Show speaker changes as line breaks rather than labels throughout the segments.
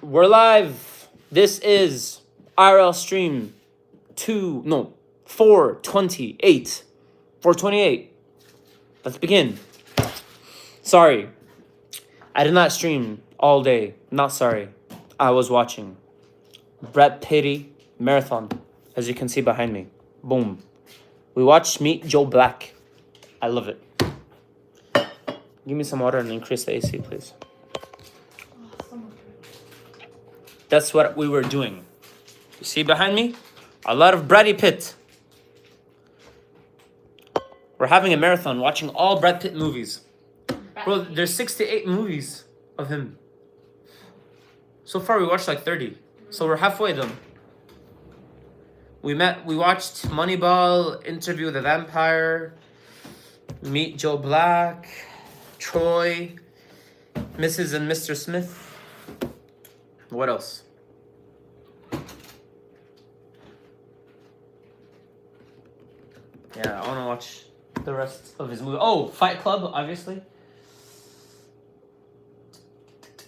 We're live. This is RL stream 428. 428. Let's begin. Sorry. I did not stream all day. Not sorry. I was watching Brett PITT marathon, as you can see behind me. Boom. We watched Meet Joe Black. I love it. Give me some water and increase the AC, please. That's what we were doing. You see behind me? A lot of Brad Pitt. We're having a marathon watching all Brad Pitt movies. Bro, there's 68 movies of him. So far we watched like 30. So we're halfway done. We watched Moneyball, Interview with the Vampire, Meet Joe Black, Troy, Mrs. and Mr. Smith. What else? Yeah, I want to watch the rest of his movie. Oh, Fight Club, obviously.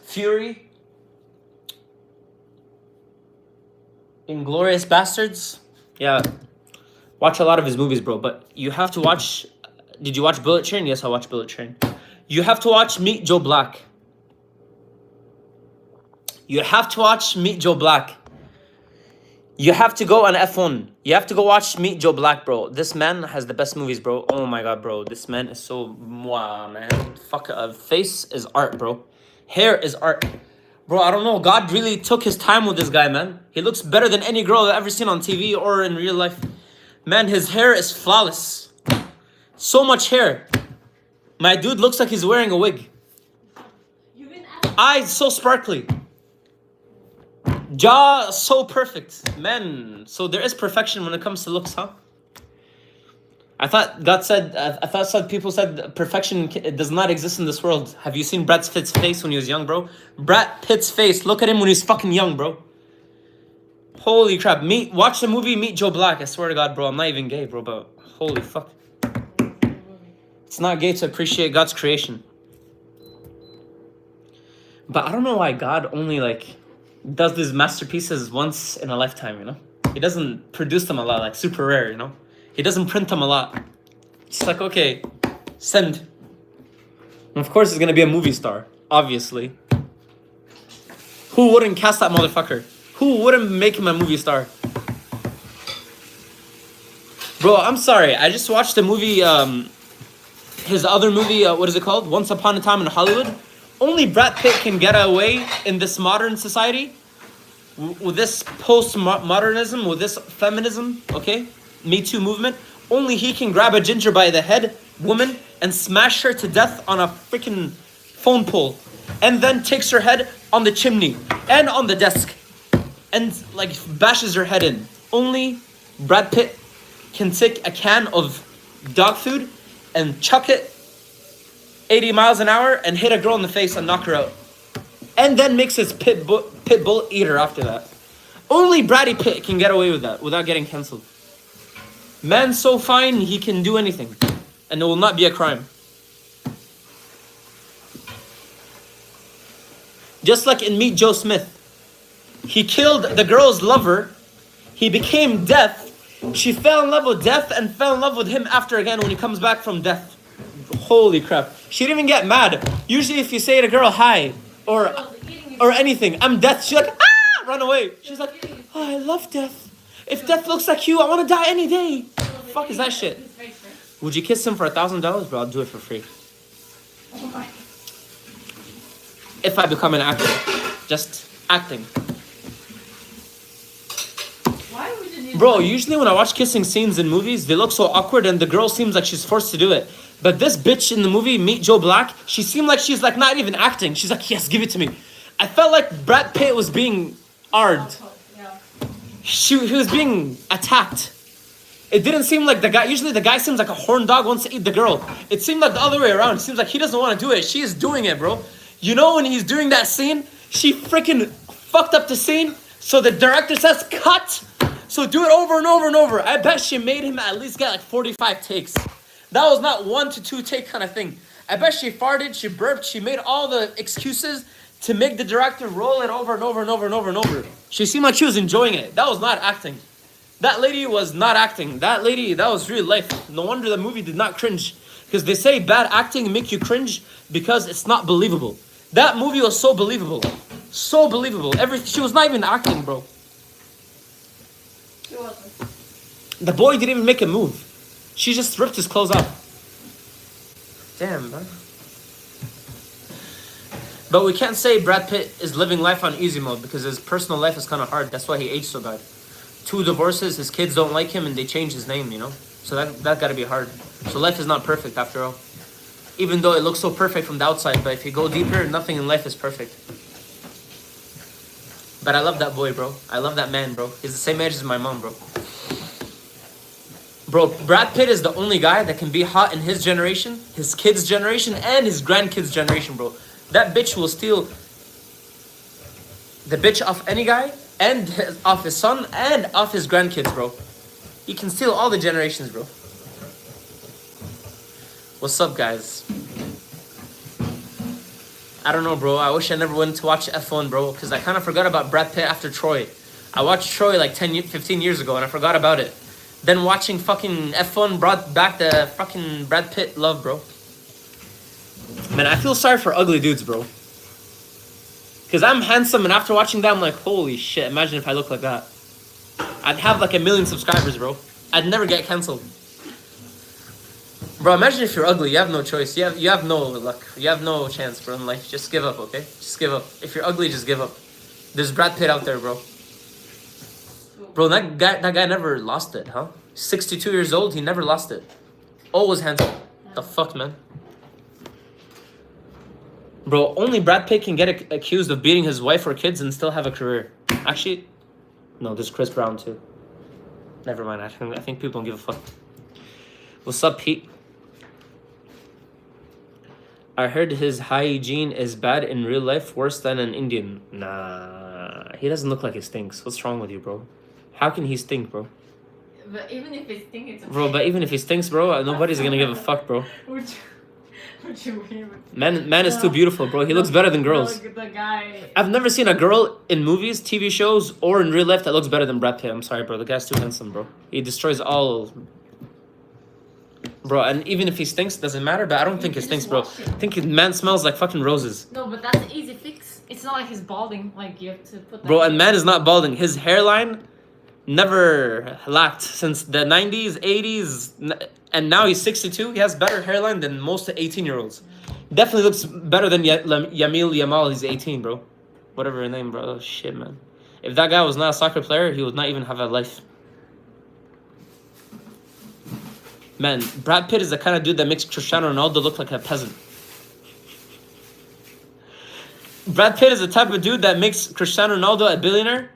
Fury. Inglourious Bastards. Yeah. Watch a lot of his movies, bro. But you have to watch... Did you watch Bullet Train? Yes, I watched Bullet Train. You have to watch Meet Joe Black. You have to watch Meet Joe Black. You have to go on F1. You have to go watch Meet Joe Black, bro. This man has the best movies, bro. Oh my god, bro. This man is so... Mwah, man. Fuck, face is art, bro. Hair is art. Bro, I don't know. God really took his time with this guy, man. He looks better than any girl I've ever seen on TV or in real life. Man, his hair is flawless. So much hair. My dude looks like he's wearing a wig. Eyes so sparkly. Jaw so perfect. Man, so there is perfection when it comes to looks, huh? I thought people said perfection does not exist in this world. Have you seen Brad Pitt's face when he was young, bro? Brad Pitt's face. Look at him when he's fucking young, bro. Holy crap. Watch the movie Meet Joe Black. I swear to God, bro. I'm not even gay, bro, but holy fuck. It's not gay to appreciate God's creation. But I don't know why God only, does these masterpieces once in a lifetime, you know? He doesn't produce them a lot, super rare, you know? He doesn't print them a lot. It's like, okay, send. And of course, he's gonna be a movie star, obviously. Who wouldn't cast that motherfucker? Who wouldn't make him a movie star? Bro, I'm sorry. I just watched the movie, his other movie, what is it called? Once Upon a Time in Hollywood. Only Brad Pitt can get away in this modern society with this post-modernism, with this feminism, okay? Me Too movement. Only he can grab a ginger by the head, woman, and smash her to death on a freaking phone pole. And then takes her head on the chimney and on the desk. And, bashes her head in. Only Brad Pitt can take a can of dog food and chuck it 80 miles an hour and hit a girl in the face and knock her out. And then makes his pit bull eat her after that. Only Brady Pitt can get away with that without getting cancelled. Man's so fine, he can do anything. And it will not be a crime. Just like in Meet Joe Smith. He killed the girl's lover. He became deaf. She fell in love with death and fell in love with him after again when he comes back from death. Holy crap. She didn't even get mad. Usually if you say to a girl, hi, or anything, I'm death, she's like, ah, run away. She's like, oh, I love death. If death looks like you, I want to die any day. Fuck is that shit? Would you kiss him for $1,000, bro? I'll do it for free. If I become an actor. Just acting. Bro, usually when I watch kissing scenes in movies, they look so awkward and the girl seems like she's forced to do it. But this bitch in the movie, Meet Joe Black, she seemed like she's not even acting. She's like, yes, give it to me. I felt like Brad Pitt was being arred. He was being attacked. It didn't seem like the guy, usually the guy seems like a horn dog wants to eat the girl. It seemed like the other way around. It seems like he doesn't want to do it. She is doing it, bro. You know when he's doing that scene, she freaking fucked up the scene. So the director says, cut. So do it over and over and over. I bet she made him at least get 45 takes. That was not 1 to 2 take kind of thing. I bet she farted, she burped, she made all the excuses to make the director roll it over and over and over and over and over. She seemed like she was enjoying it. That was not acting. That lady was not acting. That lady, that was real life. No wonder the movie did not cringe. Because they say bad acting make you cringe because it's not believable. That movie was so believable. So believable. She was not even acting, bro.
She wasn't.
The boy didn't even make a move. She just ripped his clothes off. Damn, man. But we can't say Brad Pitt is living life on easy mode because his personal life is kind of hard. That's why he aged so bad. 2 divorces, his kids don't like him and they changed his name, you know? So that gotta be hard. So life is not perfect after all. Even though it looks so perfect from the outside, but if you go deeper, nothing in life is perfect. But I love that boy, bro. I love that man, bro. He's the same age as my mom, bro. Bro, Brad Pitt is the only guy that can be hot in his generation, his kids' generation, and his grandkids' generation, bro. That bitch will steal the bitch off any guy, and off his son, and off his grandkids, bro. He can steal all the generations, bro. What's up, guys? I don't know, bro. I wish I never went to watch F1, bro, because I kind of forgot about Brad Pitt after Troy. I watched Troy like 15 years ago, and I forgot about it. Then watching fucking F1 brought back the fucking Brad Pitt love, bro. Man, I feel sorry for ugly dudes, bro. Because I'm handsome, and after watching that, I'm like, holy shit, imagine if I look like that. I'd have like 1 million subscribers, bro. I'd never get cancelled. Bro, imagine if you're ugly, you have no choice. You have no luck. You have no chance, bro, in life. Just give up, okay? Just give up. If you're ugly, just give up. There's Brad Pitt out there, bro. Bro, that guy never lost it, huh? 62 years old, he never lost it. Always handsome. The fuck, man? Bro, only Brad Pitt can get accused of beating his wife or kids and still have a career. Actually, no, there's Chris Brown too. Never mind, I think people don't give a fuck. What's up, Pete? I heard his hygiene is bad in real life, worse than an Indian. Nah, he doesn't look like he stinks. What's wrong with you, bro? How can he stink, bro?
But even if it stinks, it's okay.
Bro, but even if he stinks, bro, nobody's gonna give a fuck, bro. Man is too beautiful, bro. He looks better than girls.
The guy.
I've never seen a girl in movies, TV shows, or in real life that looks better than Brad Pitt. I'm sorry, bro. The guy's too handsome, bro. He destroys all. Bro, and even if he stinks, doesn't matter. But I don't think he stinks, bro. I think man smells like fucking roses.
No, but that's an easy fix. It's not like he's balding. Like you have to put that.
Bro, and man is not balding. His hairline never lacked since the 90s, 80s, and now he's 62. He has better hairline than most 18-year-olds. Definitely looks better than Yamil Yamal. He's 18, bro. Whatever his name, bro. Oh, shit, man. If that guy was not a soccer player, he would not even have a life. Man, Brad Pitt is the kind of dude that makes Cristiano Ronaldo look like a peasant. Brad Pitt is the type of dude that makes Cristiano Ronaldo, a billionaire,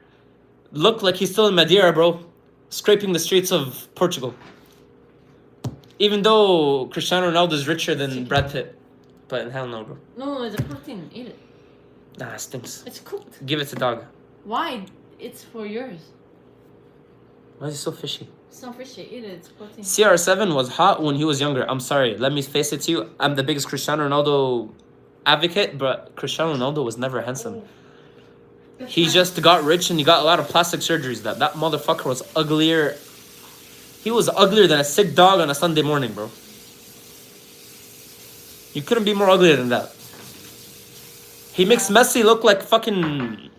look like he's still in Madeira, bro. Scraping the streets of Portugal. Even though Cristiano Ronaldo is richer than Brad Pitt. But hell no, bro.
No, it's a protein. Eat it.
Nah, it stinks.
It's cooked.
Give it to dog.
Why? It's for yours.
Why is it so fishy?
It's not fishy. Eat it. It's protein.
CR7 was hot when he was younger. I'm sorry. Let me face it to you. I'm the biggest Cristiano Ronaldo advocate, but Cristiano Ronaldo was never handsome. He just got rich and he got a lot of plastic surgeries. That motherfucker was uglier. He was uglier than a sick dog on a Sunday morning, bro. You couldn't be more uglier than that. He makes Messi look like fucking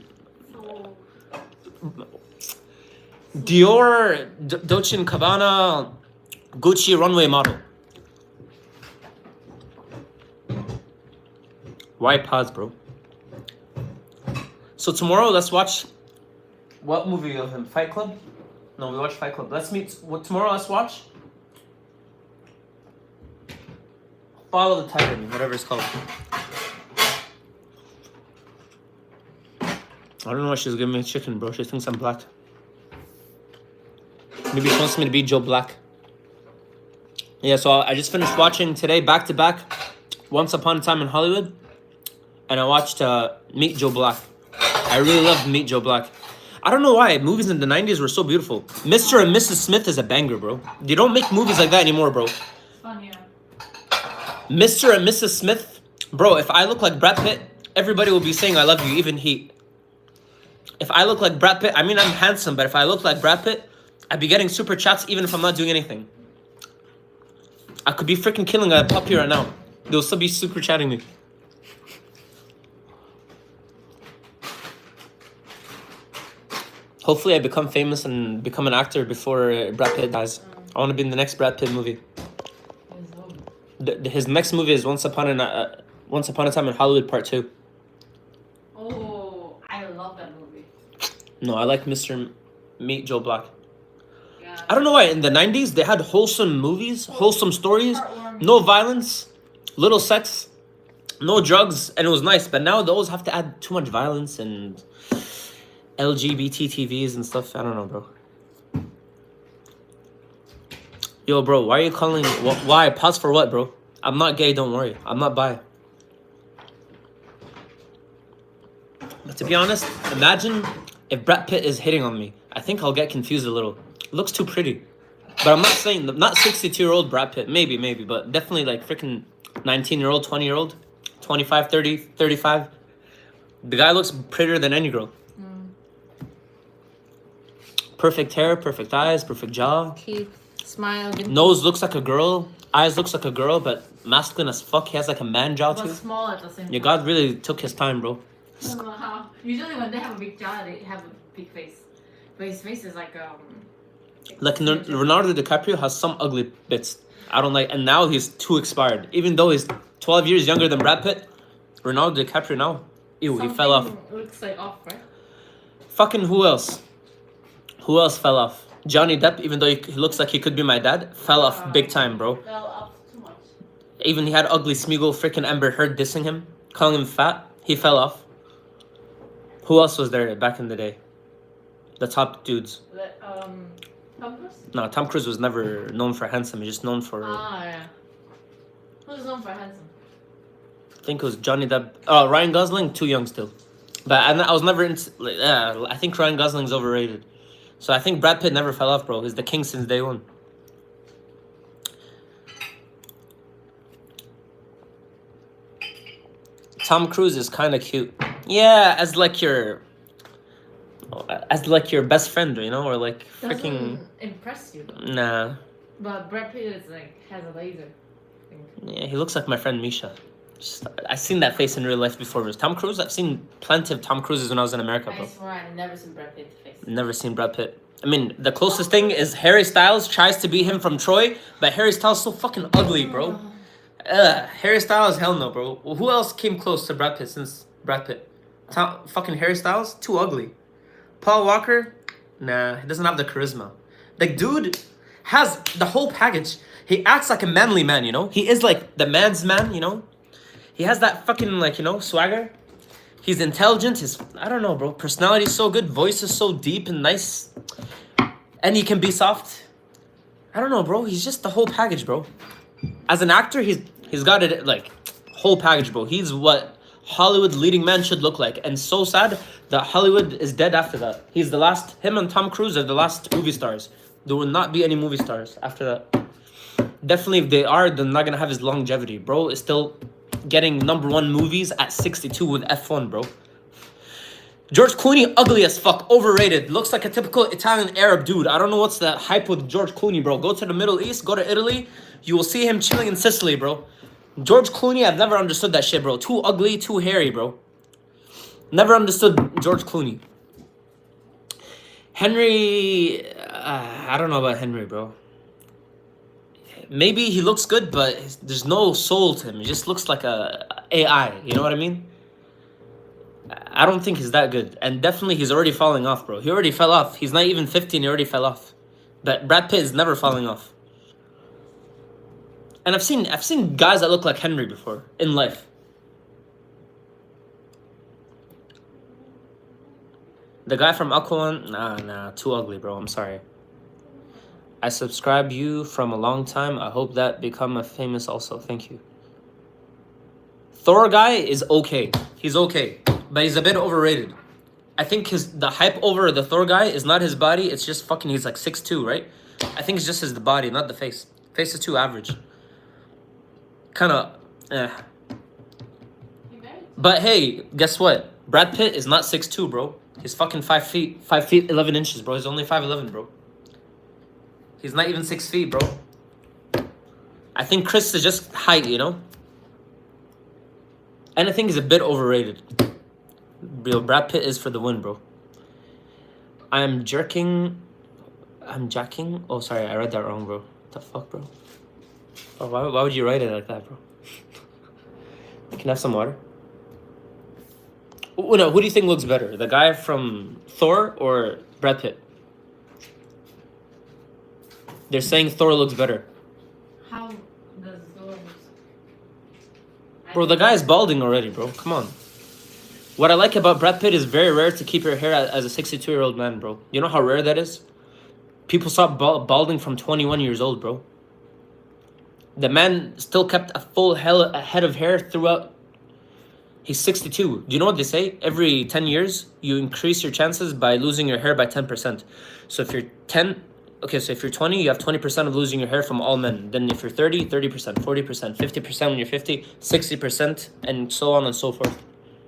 Dior, Dolce & Gabbana, Gucci runway model. Why pause, bro? So tomorrow, let's watch... What movie of him? Fight Club? No, we watch Fight Club. Let's meet... Tomorrow, let's watch... Follow the Tiger, whatever it's called. I don't know why she's giving me chicken, bro. She thinks I'm black. Maybe she wants me to be Joe Black. Yeah, so I just finished watching today, back-to-back, Once Upon a Time in Hollywood. And I watched Meet Joe Black. I really loved Meet Joe Black. I don't know why. Movies in the 90s were so beautiful. Mr. and Mrs. Smith is a banger, bro. They don't make movies like that anymore, bro.
Fun, yeah.
Mr. and Mrs. Smith. Bro, if I look like Brad Pitt, everybody will be saying I love you, even he. If I look like Brad Pitt, I mean I'm handsome, but if I look like Brad Pitt, I'd be getting super chats even if I'm not doing anything. I could be freaking killing a puppy right now. They'll still be super chatting me. Hopefully I become famous and become an actor before Brad Pitt dies. I want to be in the next Brad Pitt movie. His next movie is Once Upon a Time in Hollywood Part 2.
Oh, I love that movie.
No, I like Mr. Meet Joe Black.
Yeah.
I don't know why. In the 90s, they had wholesome movies, wholesome stories, no violence, little sex, no drugs, and it was nice. But now those have to add too much violence and LGBT TVs and stuff. I don't know, bro. Yo, bro, why are you calling? Why? Pause for what, bro? I'm not gay, don't worry. I'm not bi. But to be honest, imagine if Brad Pitt is hitting on me. I think I'll get confused a little. It looks too pretty. But I'm not saying, not 62-year-old Brad Pitt. Maybe, but definitely like freaking 19-year-old, 20-year-old, 25, 30, 35. The guy looks prettier than any girl. Perfect hair, perfect eyes, perfect jaw.
Cute smile.
Nose looks like a girl. Eyes looks like a girl, but masculine as fuck. He has like a man jaw
But
too.
small at the same time.
Yeah, God really took his time, bro.
I don't know how. Usually when they have a big jaw, they have a big face. But his face is like
Like Leonardo DiCaprio has some ugly bits. I don't like, and now he's too expired. Even though he's 12 years younger than Brad Pitt, Leonardo DiCaprio now, ew, he fell off.
Looks like off, right?
Fucking who else? Who else fell off? Johnny Depp, even though he looks like he could be my dad, fell off big time, bro.
Fell off too much.
Even he had ugly Smeagol, freaking Amber Heard dissing him, calling him fat. He fell off. Who else was there back in the day? The top dudes.
Tom Cruise?
No, Tom Cruise was never known for handsome. He's just known for...
Yeah. Who's known for handsome?
I think it was Johnny Depp. Oh, Ryan Gosling, too young still. But I was never into... I think Ryan Gosling's overrated. So I think Brad Pitt never fell off, bro. He's the king since day one. Tom Cruise is kind of cute. Yeah, as like your best friend, you know, or like freaking.
Doesn't impress you though.
Nah.
But Brad Pitt is like has a laser. I think.
Yeah, he looks like my friend Misha. I've seen that face in real life before. Tom Cruise, I've seen plenty of Tom Cruises when I was in America, bro.
I swear I've never seen Brad Pitt's face.
Never seen Brad Pitt. I mean, the closest thing is Harry Styles tries to be him from Troy, but Harry Styles so fucking ugly, bro. Harry Styles, hell no, bro. Who else came close to Brad Pitt since Brad Pitt? Fucking Harry Styles? Too ugly. Paul Walker? Nah, he doesn't have the charisma. Like, dude has the whole package. He acts like a manly man, you know? He is like the man's man, you know? He has that fucking, like, you know, swagger. He's intelligent. His, I don't know, bro. Personality is so good. Voice is so deep and nice. And he can be soft. I don't know, bro. He's just the whole package, bro. As an actor, he's got it, like, whole package, bro. He's what Hollywood leading man should look like. And so sad that Hollywood is dead after that. He's the last, him and Tom Cruise are the last movie stars. There will not be any movie stars after that. Definitely, if they are, they're not going to have his longevity. Bro is still getting #1 movies at 62 with F1, bro. George Clooney, ugly as fuck, overrated. Looks like a typical Italian Arab dude. I don't know what's the hype with George Clooney, bro. Go to the Middle East, go to Italy. You will see him chilling in Sicily, bro. George Clooney, I've never understood that shit, bro. Too ugly, too hairy, bro. Never understood George Clooney. Henry, I don't know about Henry, bro. Maybe he looks good, but there's no soul to him. He just looks like a AI, you know what I mean? I don't think he's that good. And definitely he's already falling off, bro. He already fell off. He's not even 15, he already fell off. But Brad Pitt is never falling off. And I've seen guys that look like Henry before in life. The guy from Aquaman, nah, too ugly, bro. I'm sorry. I subscribe you from a long time. I hope that become a famous also. Thank you. Thor guy is okay. He's okay. But he's a bit overrated. I think the hype over the Thor guy is not his body. It's just fucking, he's like 6'2", right? I think it's just the body, not the face. Face is too average. Kind of,
He married
But hey, guess what? Brad Pitt is not 6'2", bro. He's fucking 5 feet, 5 feet 11 inches, bro. He's only 5'11", bro. He's not even 6 feet, bro. I think Chris is just height, you know. And I think he's a bit overrated. Bro, Brad Pitt is for the win, bro. I'm jacking. Oh, sorry, I read that wrong, bro. What the fuck, bro? Oh, why would you write it like that, bro? Can I have some water? Oh, no, who do you think looks better? The guy from Thor or Brad Pitt? They're saying Thor looks better.
How does Thor look?
Bro, the guy is balding already, bro. Come on. What I like about Brad Pitt is very rare to keep your hair as a 62-year-old man, bro. You know how rare that is? People stop balding from 21 years old, bro. The man still kept a full head of hair throughout. He's 62. Do you know what they say? Every 10 years, you increase your chances by losing your hair by 10%. So if you're 10... Okay, so if you're 20, you have 20% of losing your hair from all men. Then if you're 30, 30%, 40%, 50% when you're 50, 60%, and so on and so forth.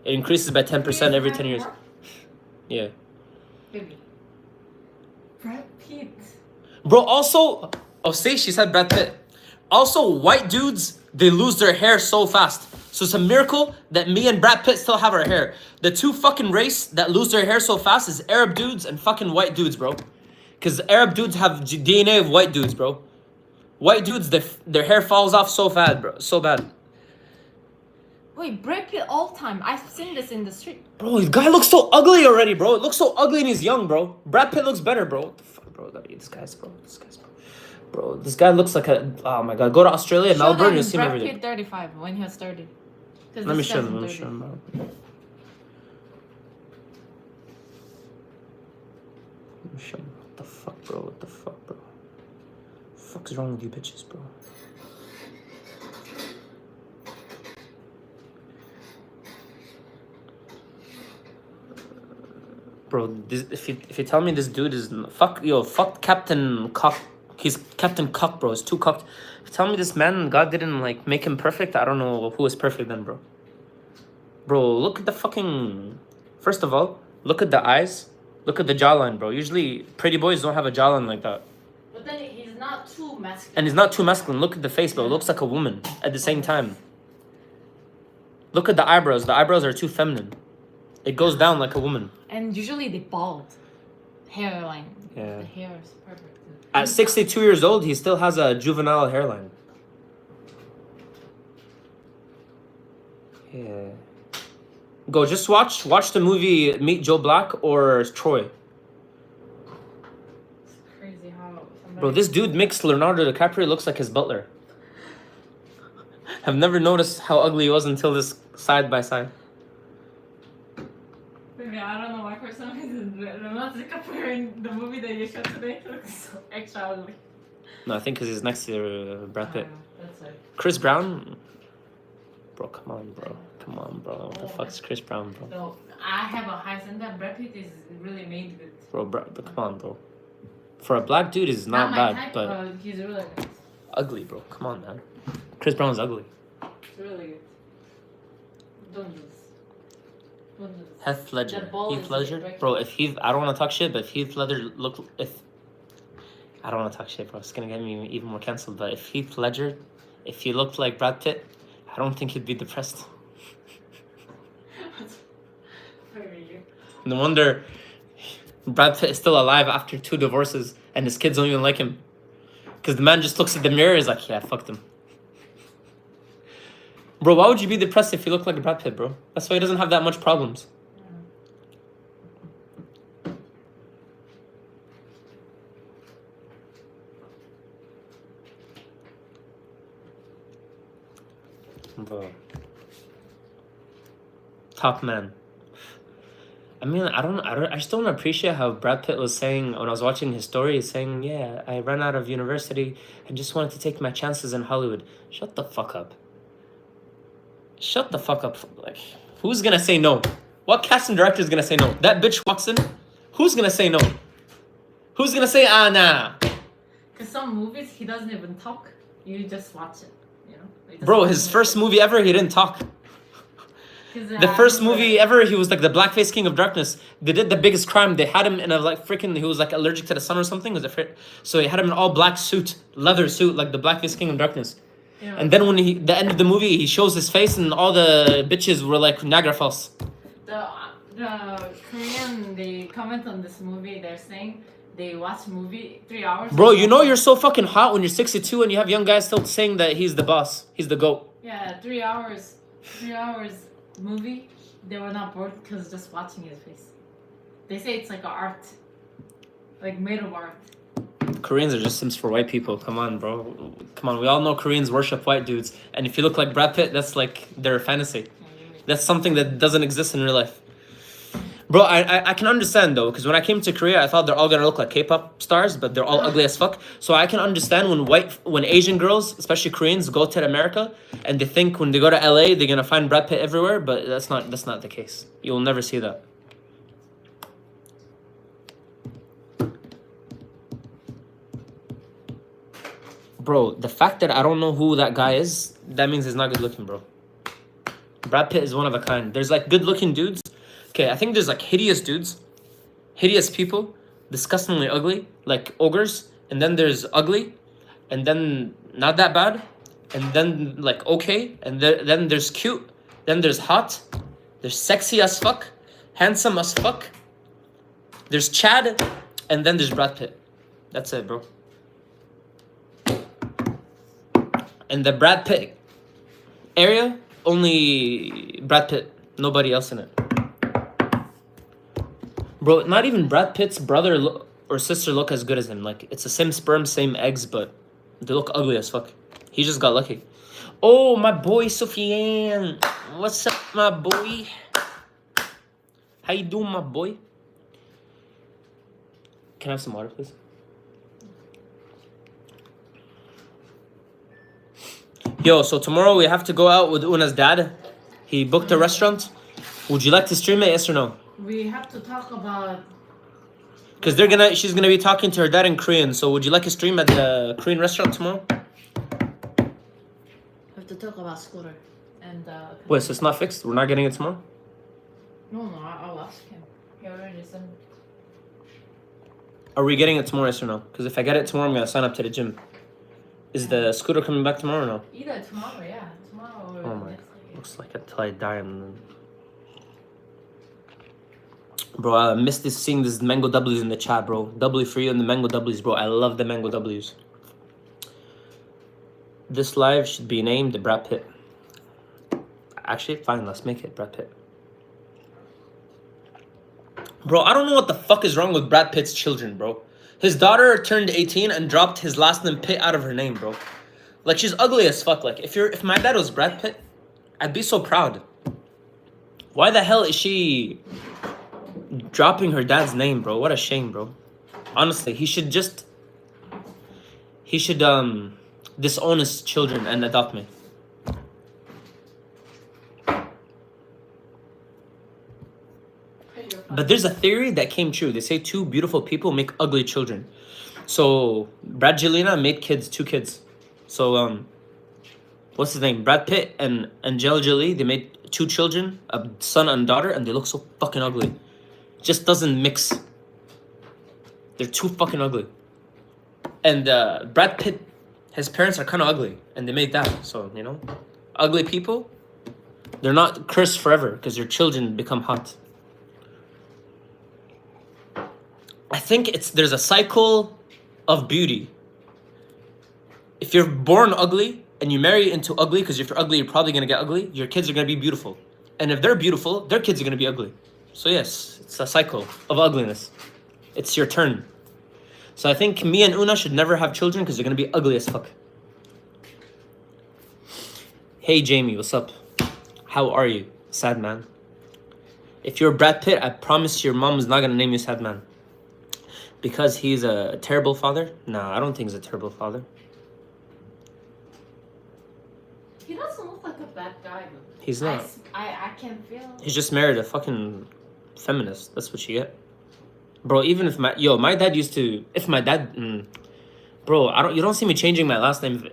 It increases by 10% every 10 years. Yeah.
Baby. Brad Pitt.
Bro, also... Oh, see, she said Brad Pitt. Also, white dudes, they lose their hair so fast. So it's a miracle that me and Brad Pitt still have our hair. The two fucking race that lose their hair so fast is Arab dudes and fucking white dudes, bro. Because Arab dudes have DNA of white dudes, bro. White dudes, their hair falls off so fast, bro. So bad.
Wait, Brad Pitt all time. I've seen this in the street.
Bro, this guy looks so ugly already, bro. It looks so ugly and he's young, bro. Brad Pitt looks better, bro. What the fuck, bro? This guy's, bro. Bro, this guy looks like a... Oh my god. Go to Australia,
Show
Melbourne,
them
you'll see him
Brad
every day.
Pitt 35 when he was 30.
Let me show them, bro. What the fuck, bro? What the fuck, bro? What the fuck is wrong with you bitches, bro? Bro, if you tell me this dude is... Fuck Captain Cock. He's Captain Cock, bro. He's too cocked. If you tell me this man, God didn't, like, make him perfect, I don't know who is perfect then, bro. Bro, look at the fucking... First of all, look at the eyes. Look at the jawline, bro. Usually, pretty boys don't have a jawline like that.
But then he's not too masculine.
And he's not too masculine. Look at the face, bro. It looks like a woman at the same time. Look at the eyebrows. The eyebrows are too feminine. It goes down like a woman.
And usually they bald. Hairline.
Yeah.
The hair is perfect.
At 62 years old, he still has a juvenile hairline. Yeah. Go, just watch the movie Meet Joe Black or Troy.
It's crazy how somebody...
Bro, this dude makes Leonardo DiCaprio looks like his butler. I've never noticed how ugly he was until this side by side.
Maybe I don't know why for some reason Leonardo DiCaprio in the movie that you showed today looks so extra ugly.
No, I think because he's next to Brad Pitt.
That's it.
Chris Brown? Bro, come on, bro. Come on, bro. What the fuck's Chris Brown, bro?
So I have a high standard. Brad Pitt is really made good.
Bro, come on, bro. For a black dude, is not
my
bad,
type,
but
he's really good.
ugly, bro. Come on, man. Chris Brown's ugly.
It's really good. Don't do this. Don't do this.
Heath Ledger.
The ball
Heath
is
Ledger?
breaking.
Bro, if Heath... I don't want to talk shit, but if Heath Ledger looked... I don't want to talk shit, bro. It's going to get me even more cancelled. But if Heath Ledger... If he looked like Brad Pitt, I don't think he'd be depressed. No wonder Brad Pitt is still alive after 2 divorces and his kids don't even like him. Because the man just looks at the mirror and is like, yeah, fuck them. Bro, why would you be depressed if you look like Brad Pitt, bro? That's why he doesn't have that much problems. Bro. Top man. I mean, I just don't appreciate how Brad Pitt was saying when I was watching his story, saying, yeah, I ran out of university and just wanted to take my chances in Hollywood. Shut the fuck up. Shut the fuck up. Like, who's gonna say no? What casting director is gonna say no? That bitch walks in. Who's gonna say no? Who's gonna say, nah?
Because some movies, he doesn't even talk. You just watch it, you know?
Bro, his first movie ever, he didn't talk. The first movie ever, he was like the blackface king of darkness. They did the biggest crime. They had him in a like freaking. He was like allergic to the sun or something. So he had him in all black suit, leather suit, like the blackface king of darkness.
Yeah.
And then when the end of the movie, he shows his face, and all the bitches were like Niagara Falls.
The Korean, they comment on this movie. They're saying they watch movie 3 hours.
Bro, you know you're so fucking hot when you're 62 and you have young guys still saying that he's the boss. He's the GOAT.
Yeah, 3 hours. 3 hours movie. They were not bored because just watching his face. They say it's like an art. Like made of art.
Koreans are just Sims for white people. Come on, bro. Come on. We all know Koreans worship white dudes. And if you look like Brad Pitt, that's like their fantasy. That's something that doesn't exist in real life. Bro, I can understand though, because when I came to Korea, I thought they're all gonna look like K-pop stars, but they're all ugly as fuck. So I can understand when Asian girls, especially Koreans, go to America and they think when they go to LA they're gonna find Brad Pitt everywhere, but that's not the case. You will never see that. Bro, the fact that I don't know who that guy is, that means he's not good looking, bro. Brad Pitt is one of a kind. There's like good looking dudes. Okay, I think there's like hideous dudes, hideous people, disgustingly ugly, like ogres. And then there's ugly, and then not that bad, and then like okay, and then there's cute, then there's hot, there's sexy as fuck, handsome as fuck. There's Chad, and then there's Brad Pitt. That's it, bro. And the Brad Pitt area, only Brad Pitt, nobody else in it. Bro, not even Brad Pitt's brother or sister look as good as him. Like, it's the same sperm, same eggs, but they look ugly as fuck. He just got lucky. Oh, my boy, Sofiane. What's up, my boy? How you doing, my boy? Can I have some water, please? Yo, so tomorrow we have to go out with Una's dad. He booked a restaurant. Would you like to stream it, yes or no?
We have to talk about...
Because she's gonna be talking to her dad in Korean. So would you like a stream at the Korean restaurant tomorrow?
We have to talk about Scooter. And
Wait, so it's not fixed? We're not getting it tomorrow?
No, I'll ask him. He already sent me.
Are we getting it tomorrow, yes or no? Because if I get it tomorrow, I'm gonna sign up to the gym. Is the scooter coming back tomorrow or no?
Either tomorrow, yeah. Tomorrow or
Oh my,
next day.
looks like until I die. Bro, I missed seeing this mango W's in the chat, bro. W for you and the mango W's, bro. I love the mango W's. This live should be named Brad Pitt. Actually, fine, let's make it Brad Pitt. Bro, I don't know what the fuck is wrong with Brad Pitt's children, bro. His daughter turned 18 and dropped his last name Pitt out of her name, bro. Like, she's ugly as fuck. Like, if my dad was Brad Pitt, I'd be so proud. Why the hell is she dropping her dad's name, bro? What a shame, bro. Honestly, he should disown his children and adopt me. But there's a theory that came true. They say two beautiful people make ugly children. So Brad Jelena made two kids. So what's his name? Brad Pitt and Angel Jolie, they made two children, a son and daughter, and they look so fucking ugly. Just doesn't mix. They're too fucking ugly. And Brad Pitt, his parents are kind of ugly, and they made that. So, you know, ugly people, they're not cursed forever because their children become hot. I think there's a cycle of beauty. If you're born ugly and you marry into ugly, because if you're ugly, you're probably gonna get ugly, your kids are gonna be beautiful. And if they're beautiful, their kids are gonna be ugly. So yes, it's a cycle of ugliness. It's your turn. So I think me and Una should never have children because they're gonna be ugly as fuck. Hey Jamie, what's up? How are you? Sad man. If you're Brad Pitt, I promise your mom is not gonna name you Sad man. Because he's a terrible father? Nah, I don't think he's a terrible father.
He doesn't look like a bad guy, though.
He's not.
I can feel...
He's just married a fucking feminist. That's what you get. Bro, even if my dad used to... If my dad... bro, you don't see me changing my last name.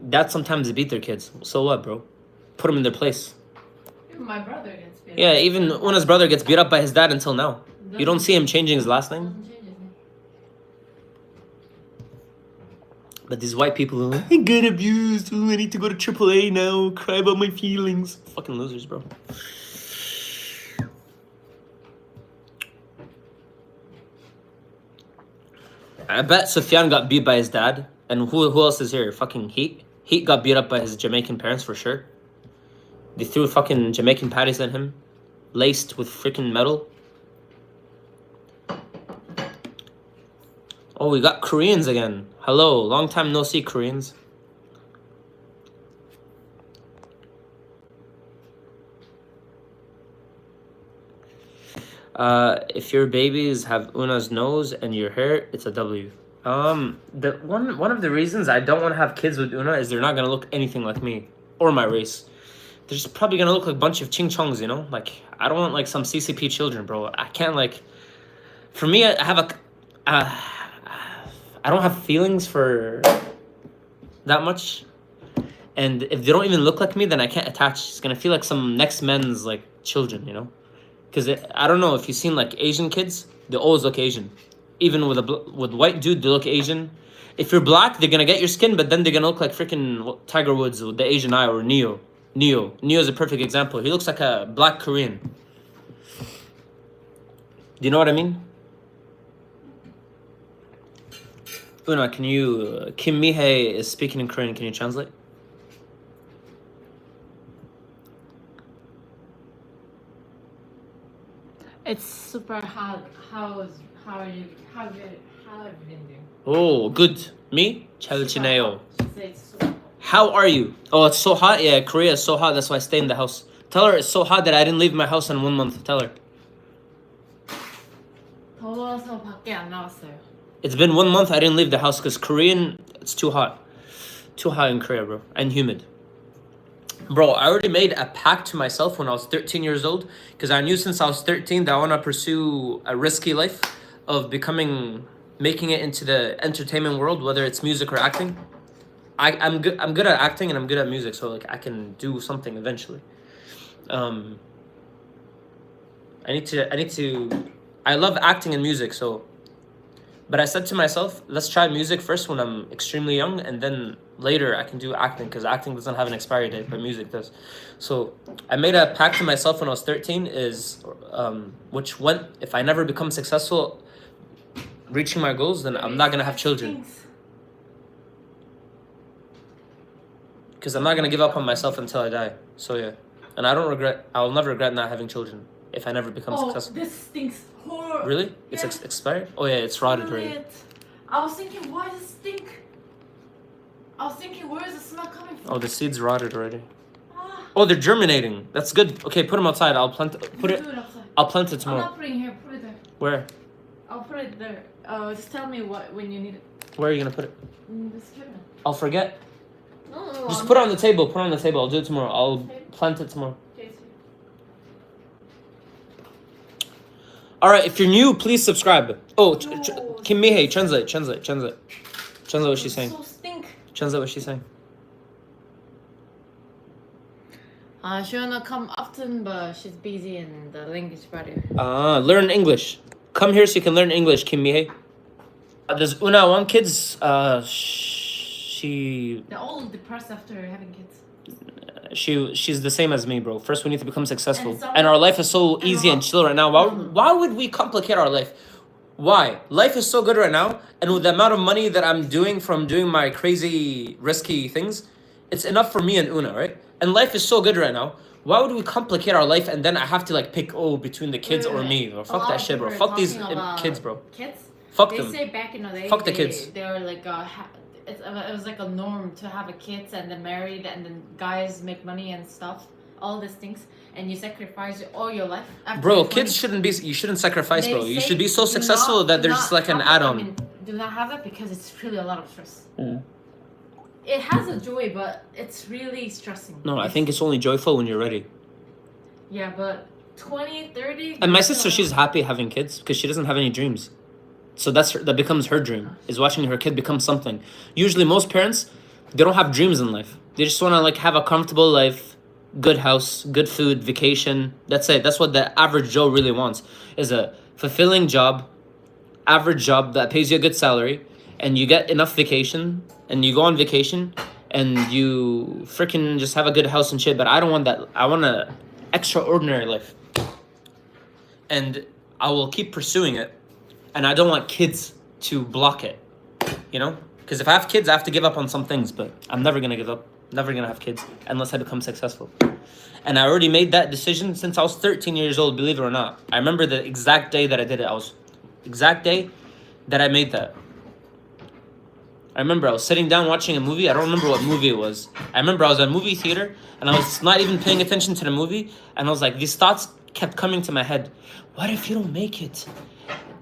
Dads sometimes beat their kids. So what, bro? Put them in their place.
Yeah, Even my brother gets beat up.
Yeah, even Una's brother gets beat up by his dad until now. You don't see him changing his last name?
Doesn't change his name.
But these white people are like, I get abused. Ooh, I need to go to AAA now. Cry about my feelings. Fucking losers, bro. I bet Sufyan got beat by his dad. And who else is here? Fucking Heat. Heat got beat up by his Jamaican parents for sure. They threw fucking Jamaican patties at him. Laced with freaking metal. Oh, we got Koreans again. Hello, long time no see, Koreans. If your babies have Una's nose and your hair, it's a W. The one of the reasons I don't want to have kids with Una is they're not gonna look anything like me or my race. They're just probably gonna look like a bunch of ching chongs, you know. Like I don't want like some CCP children, bro. I can't like. For me, I have a. I don't have feelings for that much, and if they don't even look like me, then I can't attach. It's gonna feel like some next men's like children, you know. Because I don't know if you've seen like Asian kids, they always look Asian. Even with with white dude, they look Asian. If you're black, they're gonna get your skin, but then they're gonna look like freaking Tiger Woods with the Asian eye or Neo. Neo is a perfect example. He looks like a black Korean. Do you know what I mean? Una, can you... Kim Mihae is speaking in Korean. Can you translate?
It's super hot. How have you been doing?
Oh, good. Me? 잘 지내요.
She said it's super hot.
How are you? Oh, it's so hot? Yeah, Korea is so hot. That's why I stay in the house. Tell her it's so hot that I didn't leave my house in 1 month. Tell her.
더워서 밖에 안 나왔어요.
It's been 1 month I didn't leave the house because Korean, it's too hot. Too hot in Korea, bro. And humid. Bro, I already made a pact to myself when I was 13 years old because I knew since I was 13 that I want to pursue a risky life of making it into the entertainment world, whether it's music or acting. I'm good at acting and I'm good at music, so like I can do something eventually. I love acting and music, so. But I said to myself, let's try music first when I'm extremely young, and then later I can do acting, because acting doesn't have an expiry date, but music does. So I made a pact to myself when I was 13, which went, if I never become successful reaching my goals, then I'm not going to have children. Because I'm not going to give up on myself until I die. So yeah. And I will never regret not having children if I never become successful.
This stinks horrible.
Really?
Yeah.
It's expired? Oh yeah, it's rotted already.
I was thinking, why does it stink? I was thinking, where is the smell coming from?
Oh, the seeds rotted already.
Ah.
Oh, they're germinating. That's good. Okay, put them outside. I'll plant it
Outside.
I'll plant it
I'm
tomorrow.
not putting it here, put it there.
Where?
I'll put it there. Just tell me when you need it.
Where are you gonna put it?
In this cabinet.
I'll forget.
No,
Just put it on the table. Put it on the table. I'll do it tomorrow. I'll plant it tomorrow.
Okay, so
Alright, if you're new, please subscribe. Oh,
No.
Kim Mihae, translate. Translate what she's saying.
So stink.
Translate what she's saying.
She wanna come often, but she's busy in the language barrier.
Learn English. Come here so you can learn English, Kim Mihae. Does Una want kids?
They're all depressed after having kids.
She's the same as me, bro. First, we need to become successful,
And
and our life is so easy and chill right now. Why would we complicate our life? Why? Life is so good right now, and with the amount of money that I'm doing from doing my crazy, risky things, it's enough for me and Una, right? And life is so good right now. Why would we complicate our life and then I have to like pick between the kids or me? Or fuck that shit, bro. Fuck these kids, bro.
Kids?
Fuck
They
them.
say back in the day,
Fuck the kids.
They were like it was like a norm to have a kids and then married and then guys make money and stuff, all these things, and you sacrifice all your life. After
Bro,
you're
kids
20.
you shouldn't sacrifice,
They
bro. You
say
should be so
do
successful
not-
that
do
they're
not
just like an
have it. I
add-on.
mean, do not have it because it's really a lot of stress. It has a joy, but it's really stressing.
No, I think it's only joyful when you're ready.
Yeah, but 20, 30...
And my sister, she's happy having kids because she doesn't have any dreams. So that becomes her dream, is watching her kid become something. Usually most parents, they don't have dreams in life. They just want to like have a comfortable life, good house, good food, vacation. That's it. That's what the average Joe really wants, is a fulfilling job, average job that pays you a good salary, and you get enough vacation, and you go on vacation, and you freaking just have a good house and shit. But I don't want that. I want a extraordinary life, and I will keep pursuing it, and I don't want kids to block it, you know? Because if I have kids, I have to give up on some things, but I'm never gonna give up. Never gonna have kids unless I become successful. And I already made that decision since I was 13 years old, believe it or not. I remember the exact day that I did it. Exact day that I made that. I remember I was sitting down watching a movie. I don't remember what movie it was. I remember I was at a movie theater and I was not even paying attention to the movie. And I was like, these thoughts kept coming to my head. What if you don't make it?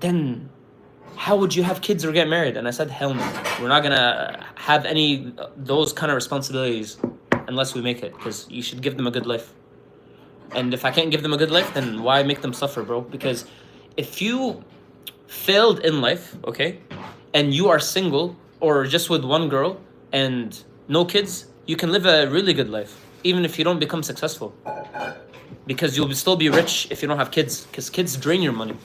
Then how would you have kids or get married? And I said, hell no. We're not gonna have any those kind of responsibilities unless we make it, because you should give them a good life. And if I can't give them a good life, then why make them suffer, bro? Because if you failed in life, okay, and you are single or just with one girl and no kids, you can live a really good life, even if you don't become successful. Because you'll still be rich if you don't have kids, because kids drain your money.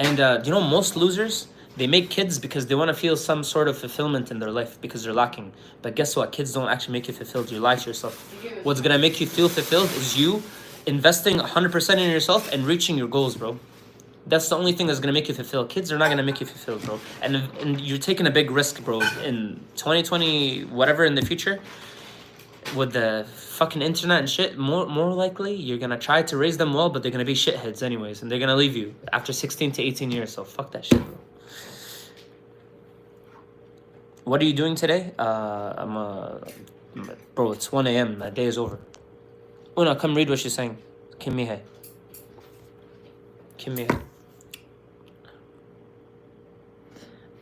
And you know, most losers, they make kids because they want to feel some sort of fulfillment in their life because they're lacking. But guess what? Kids don't actually make you fulfilled. You lie to yourself. What's going to make you feel fulfilled is you investing 100% in yourself and reaching your goals, bro. That's the only thing that's going to make you fulfilled. Kids are not going to make you fulfilled, bro. And you're taking a big risk, bro. In 2020, whatever in the future, with the fucking internet and shit, more likely you're gonna try to raise them well, but they're gonna be shitheads anyways, and they're gonna leave you after 16 to 18 years. So fuck that shit, bro. What are you doing today? Bro, it's 1 a.m. That day is over. Una, come read what she's saying. Kim Mihe.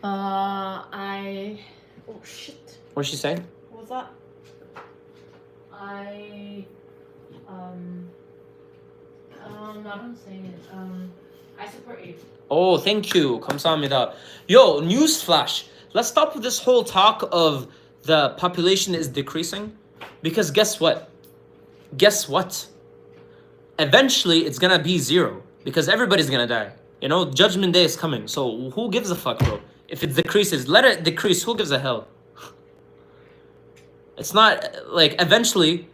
Oh shit.
What's she saying?
What was that? I don't say it. I support you.
Oh, thank you. 감사합니다. Yo, newsflash. Let's stop with this whole talk of the population is decreasing. Because guess what? Eventually, it's gonna be zero. Because everybody's gonna die. You know, Judgment Day is coming. So who gives a fuck, bro? If it decreases, let it decrease. Who gives a hell? It's not like eventually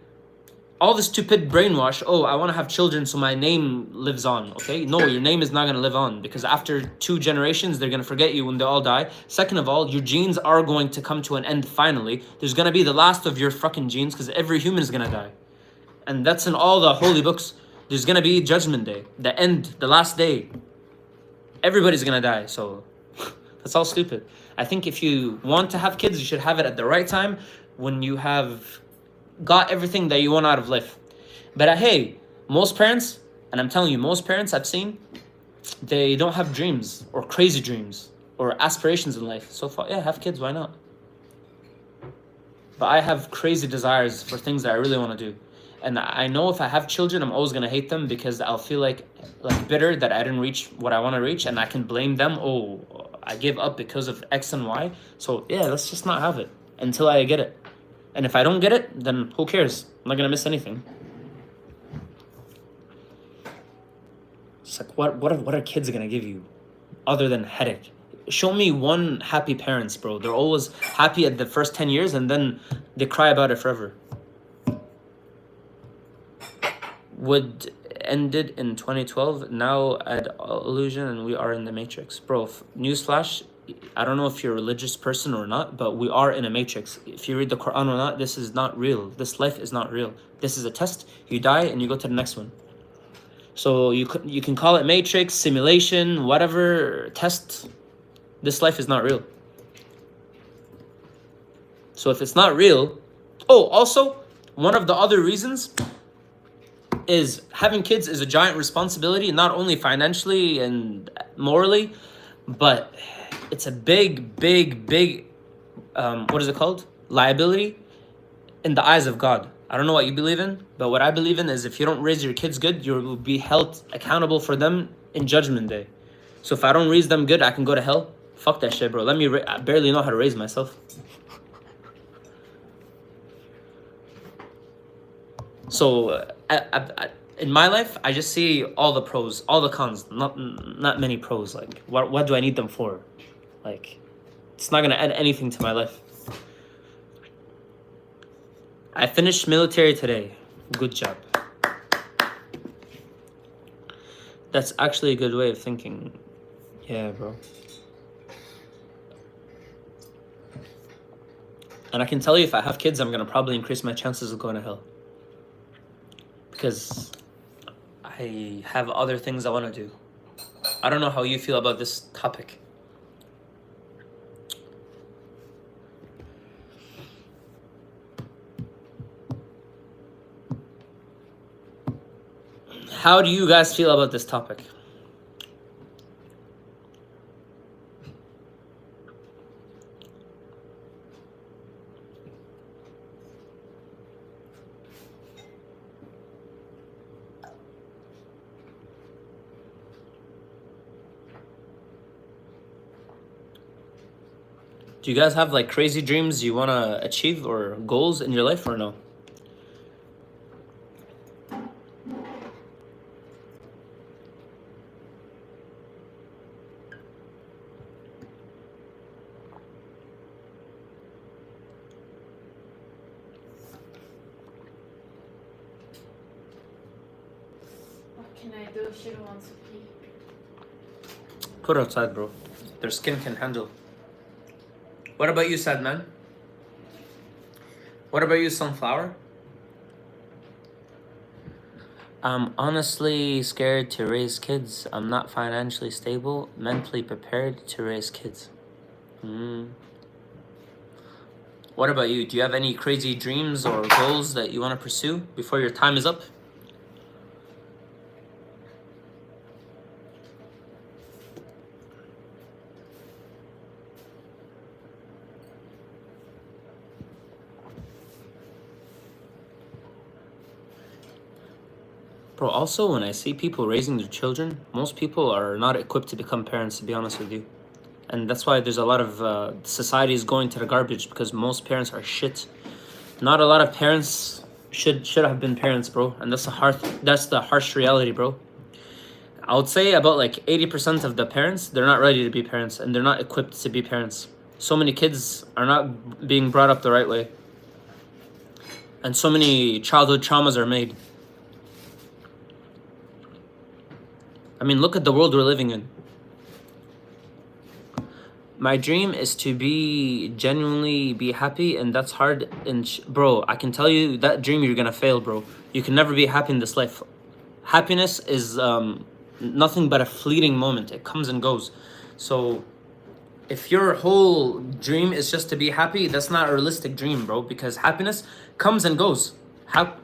all the stupid brainwash, oh, I want to have children so my name lives on, okay? No, your name is not going to live on because after 2 generations, they're going to forget you when they all die. Second of all, your genes are going to come to an end finally. There's going to be the last of your fucking genes because every human is going to die. And that's in all the holy books. There's going to be Judgment Day, the end, the last day. Everybody's going to die, so that's all stupid. I think if you want to have kids, you should have it at the right time, when you have got everything that you want out of life. But hey, most parents, and I'm telling you, most parents I've seen, they don't have dreams or crazy dreams or aspirations in life. So far, yeah, have kids, why not? But I have crazy desires for things that I really want to do. And I know if I have children, I'm always going to hate them because I'll feel like bitter that I didn't reach what I want to reach, and I can blame them. Oh, I gave up because of X and Y. So yeah, let's just not have it until I get it. And if I don't get it, then who cares? I'm not gonna miss anything. It's like, what are kids gonna give you other than headache? Show me one happy parents, bro. They're always happy at the first 10 years and then they cry about it forever. Would ended in 2012, now at illusion, and we are in the matrix. Bro, newsflash, I don't know if you're a religious person or not, but we are in a matrix. If you read the Quran or not, this is not real. This life is not real. This is a test. You die and you go to the next one. So you can call it matrix, simulation, whatever, test. This life is not real. So if it's not real... Oh, also, one of the other reasons is having kids is a giant responsibility, not only financially and morally, but it's a big, what is it called? Liability in the eyes of God. I don't know what you believe in, but what I believe in is if you don't raise your kids good, you will be held accountable for them in Judgment Day. So if I don't raise them good, I can go to hell? Fuck that shit, bro. I barely know how to raise myself. So in my life, I just see all the pros, all the cons, not many pros. Like, what do I need them for? Like, it's not gonna add anything to my life. I finished military today. Good job. That's actually a good way of thinking. Yeah, bro. And I can tell you, if I have kids, I'm gonna probably increase my chances of going to hell. Because I have other things I want to do. I don't know how you feel about this topic. How do you guys feel about this topic? Do you guys have like crazy dreams you want to achieve or goals in your life or no?
What can I do? She wants to pee.
Put it outside, bro. Their skin can handle. What about you, sad man? What about you, sunflower? I'm honestly scared to raise kids. I'm not financially stable, mentally prepared to raise kids. What about you? Do you have any crazy dreams or goals that you want to pursue before your time is up? Bro, also when I see people raising their children, most people are not equipped to become parents, to be honest with you. And that's why there's a lot of societies going to the garbage, because most parents are shit. Not a lot of parents should have been parents, bro. And that's the harsh reality, bro. I would say about like 80% of the parents, they're not ready to be parents, and they're not equipped to be parents. So many kids are not being brought up the right way. And so many childhood traumas are made. I mean, look at the world we're living in. My dream is to genuinely be happy, and that's hard. And bro, I can tell you that dream you're gonna fail, bro. You can never be happy in this life. Happiness is nothing but a fleeting moment. It comes and goes. So if your whole dream is just to be happy, that's not a realistic dream, bro. Because happiness comes and goes.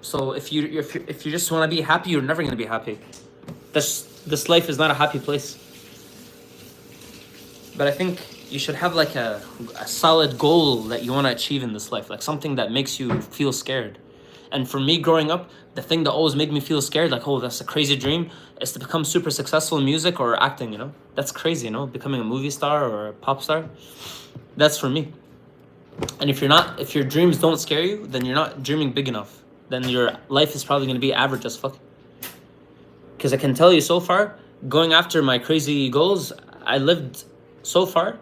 So if you just want to be happy, you're never gonna be happy. This life is not a happy place. But I think you should have like a solid goal that you want to achieve in this life, like something that makes you feel scared. And for me growing up, the thing that always made me feel scared, like, oh, that's a crazy dream, is to become super successful in music or acting, you know? That's crazy, you know? Becoming a movie star or a pop star. That's for me. And if your dreams don't scare you, then you're not dreaming big enough. Then your life is probably going to be average as fuck. Because I can tell you so far, going after my crazy goals, I lived so far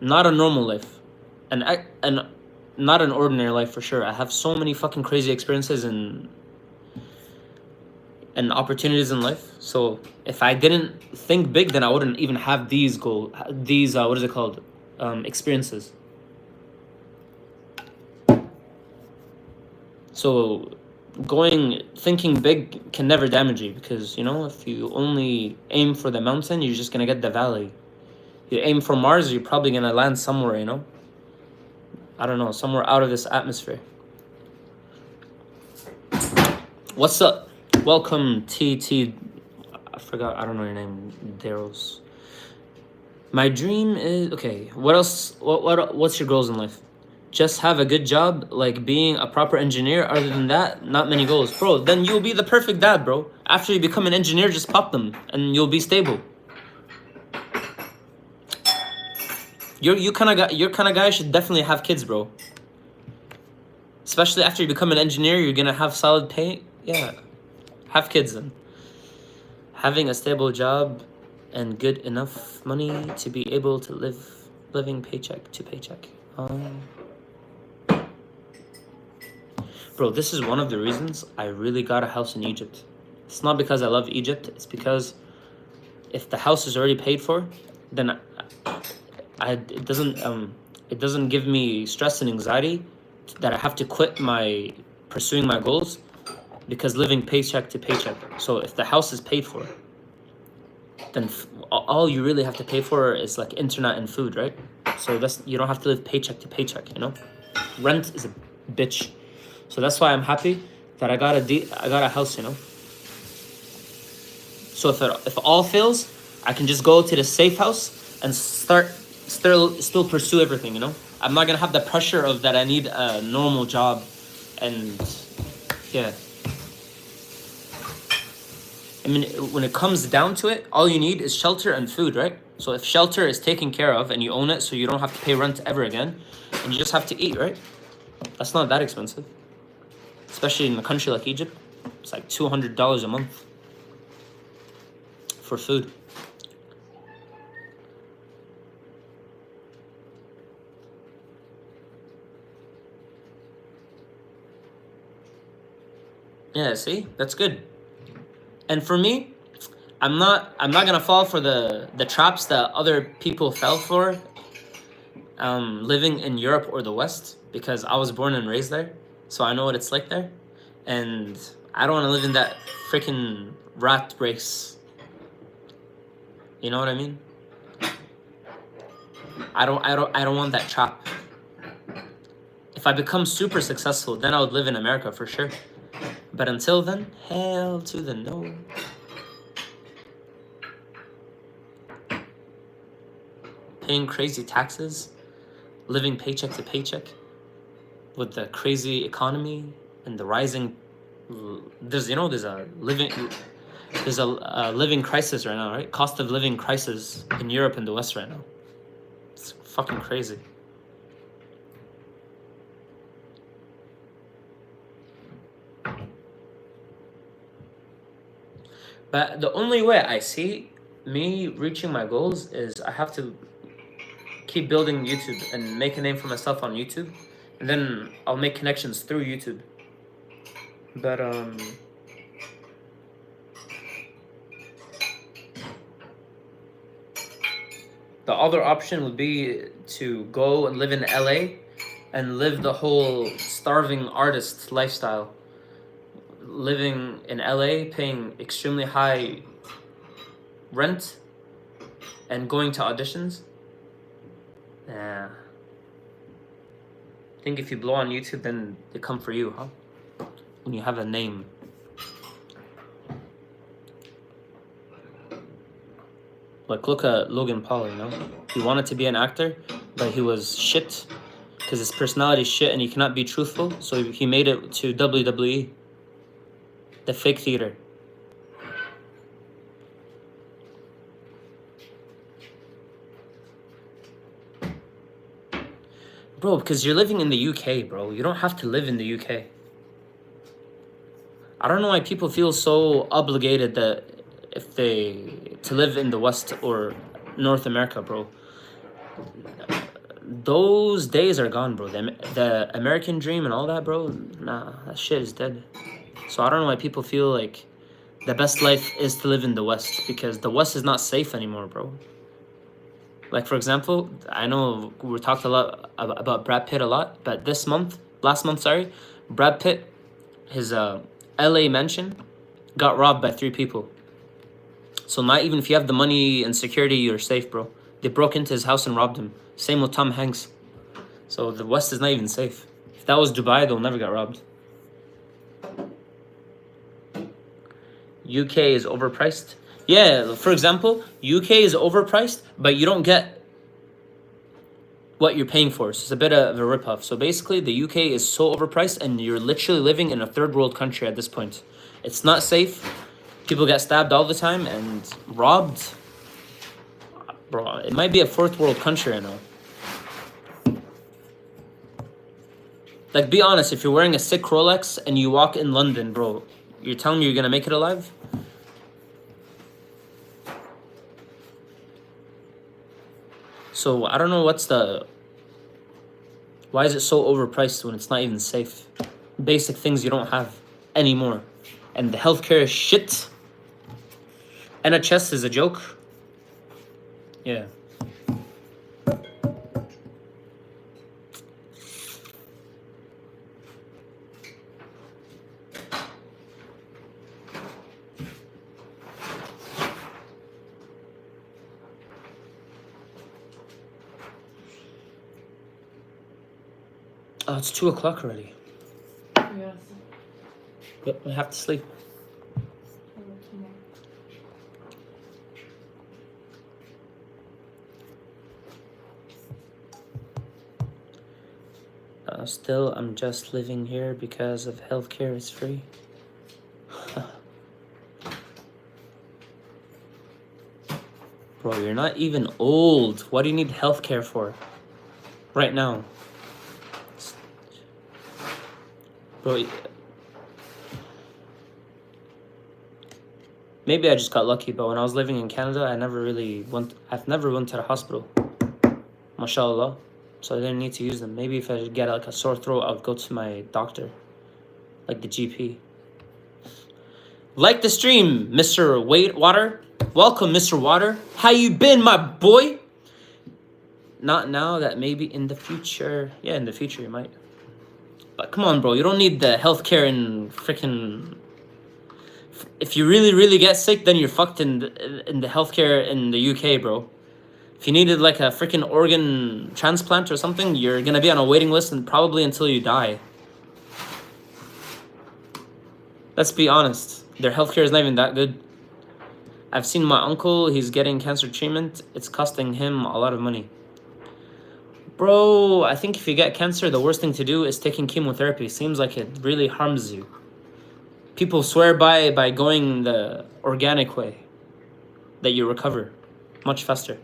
not a normal life, and not an ordinary life for sure. I have so many fucking crazy experiences and opportunities in life. So if I didn't think big, then I wouldn't even have these what is it called, experiences. So thinking big can never damage you, because, you know, if you only aim for the mountain, you're just gonna get the valley. You aim for Mars, you're probably gonna land somewhere, you know? I don't know, somewhere out of this atmosphere. What's up? Welcome, TT. I forgot, I don't know your name, Daros. My dream is, okay, what else? What's your goals in life? Just have a good job, like being a proper engineer. Other than that, not many goals. Bro, then you'll be the perfect dad, bro. After you become an engineer, just pop them and you'll be stable. Your kind of guy should definitely have kids, bro. Especially after you become an engineer, you're gonna have solid pay. Yeah, have kids then. Having a stable job and good enough money to be able to living paycheck to paycheck. Bro, this is one of the reasons I really got a house in Egypt. It's not because I love Egypt. It's because if the house is already paid for, then it doesn't give me stress and anxiety that I have to quit my pursuing my goals because living paycheck to paycheck. So if the house is paid for, then all you really have to pay for is like internet and food, right? So that's, you don't have to live paycheck to paycheck, you know? Rent is a bitch. So that's why I'm happy that I got a house, you know? So if all fails, I can just go to the safe house and still pursue everything, you know? I'm not gonna have the pressure of that I need a normal job and yeah. I mean, when it comes down to it, all you need is shelter and food, right? So if shelter is taken care of and you own it so you don't have to pay rent ever again, and you just have to eat, right? That's not that expensive. Especially in a country like Egypt, it's like $200 a month for food. Yeah, see? That's good. And for me, I'm not gonna fall for the traps that other people fell for living in Europe or the West, because I was born and raised there, so I know what it's like there, and I don't want to live in that freaking rat race. You know what I mean? I don't want that trap. If I become super successful, then I would live in America for sure. But until then, hell to the no. Paying crazy taxes, living paycheck to paycheck, with the crazy economy and the rising, there's a living crisis right now, right? Cost of living crisis in Europe and the West right now. It's fucking crazy. But the only way I see me reaching my goals is I have to keep building YouTube and make a name for myself on YouTube, and then I'll make connections through YouTube. But the other option would be to go and live in LA and live the whole starving artist lifestyle. Living in LA, paying extremely high rent and going to auditions. Yeah. I think if you blow on YouTube, then they come for you, huh? When you have a name. Like, look at Logan Paul, you know? He wanted to be an actor, but he was shit. Because his personality is shit and he cannot be truthful. So he made it to WWE. The fake theater. Bro, because you're living in the UK, bro. You don't have to live in the UK. I don't know why people feel so obligated that to live in the West or North America, bro. Those days are gone, bro. The American dream and all that, bro. Nah, that shit is dead. So I don't know why people feel like the best life is to live in the West, because the West is not safe anymore, bro. Like, for example, I know we talked a lot about Brad Pitt a lot, but last month, Brad Pitt, his LA mansion got robbed by 3 people. So not even if you have the money and security, you're safe, bro. They broke into his house and robbed him. Same with Tom Hanks. So the West is not even safe. If that was Dubai, they'll never get robbed. UK is overpriced. Yeah, for example, UK is overpriced, but you don't get what you're paying for. So it's a bit of a ripoff. So basically, the UK is so overpriced, and you're literally living in a third world country at this point. It's not safe. People get stabbed all the time and robbed. Bro, it might be a fourth world country right now. Like, be honest, if you're wearing a sick Rolex and you walk in London, bro, you're telling me you're gonna make it alive? So, I don't know why is it so overpriced when it's not even safe? Basic things you don't have anymore. And the healthcare is shit. NHS is a joke. Yeah. Oh, it's 2 o'clock already.
Yes.
Yep, I have to sleep. Still, I'm just living here because of healthcare is free. Bro, you're not even old. What do you need healthcare for? Right now. Bro, maybe I just got lucky, but when I was living in Canada, I've never went to the hospital. MashaAllah. So I didn't need to use them. Maybe if I get like a sore throat, I would go to my doctor. Like the GP. Like the stream, Mr. Water. Welcome, Mr. Water. How you been, my boy? Not now, that maybe in the future. Yeah, in the future you might. But come on, bro. You don't need the healthcare in freaking... If you really, really get sick, then you're fucked in the healthcare in the UK, bro. If you needed like a freaking organ transplant or something, you're gonna be on a waiting list and probably until you die. Let's be honest. Their healthcare is not even that good. I've seen my uncle, he's getting cancer treatment. It's costing him a lot of money. Bro, I think if you get cancer, the worst thing to do is taking chemotherapy. Seems like it really harms you. People swear by going the organic way that you recover much faster.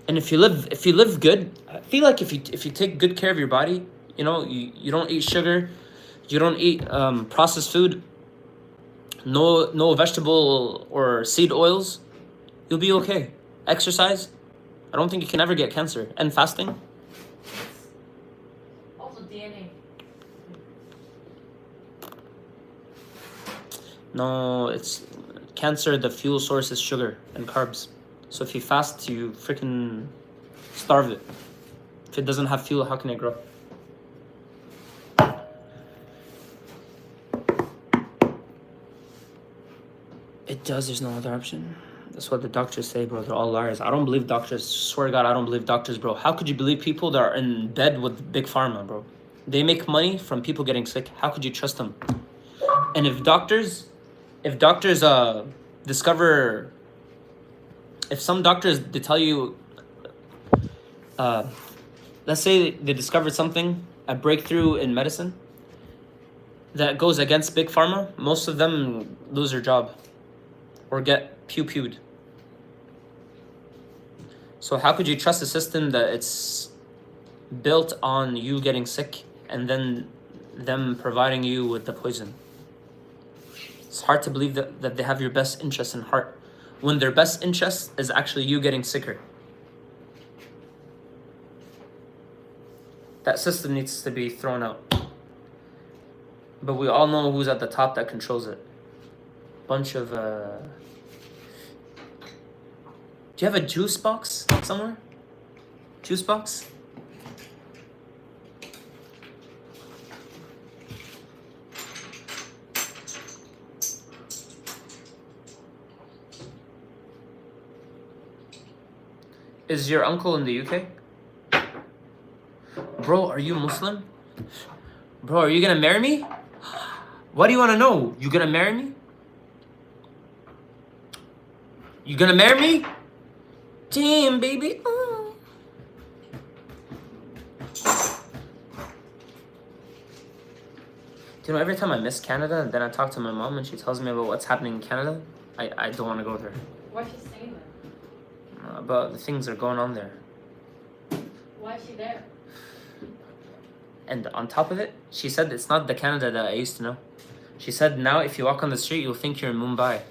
And if you live good, I feel like if you take good care of your body, you know, you don't eat sugar, you don't eat processed food, no vegetable or seed oils, you'll be okay. Exercise, I don't think you can ever get cancer. And fasting.
Also DNA.
No, it's cancer, the fuel source is sugar and carbs. So if you fast, you freaking starve it. If it doesn't have fuel, how can it grow? It does, there's no other option. That's what the doctors say, bro. They're all liars. I don't believe doctors. Swear to God, I don't believe doctors, bro. How could you believe people that are in bed with Big Pharma, bro? They make money from people getting sick. How could you trust them? And if doctors discover... If some doctors, they tell you... let's say they discovered something, a breakthrough in medicine, that goes against Big Pharma, most of them lose their job. Or get pew-pewed. So how could you trust a system that it's built on you getting sick and then them providing you with the poison? It's hard to believe that they have your best interest in heart when their best interest is actually you getting sicker. That system needs to be thrown out. But we all know who's at the top that controls it. Bunch of... Do you have a juice box somewhere? Juice box? Is your uncle in the UK? Bro, are you Muslim? Bro, are you gonna marry me? What do you wanna know? You gonna marry me? You gonna marry me? Damn, baby. Oh. Do you know, every time I miss Canada, and then I talk to my mom and she tells me about what's happening in Canada, I don't want to go there.
Why's she saying that?
About the things that are going on there.
Why's is she there?
And on top of it, she said it's not the Canada that I used to know. She said now if you walk on the street, you'll think you're in Mumbai.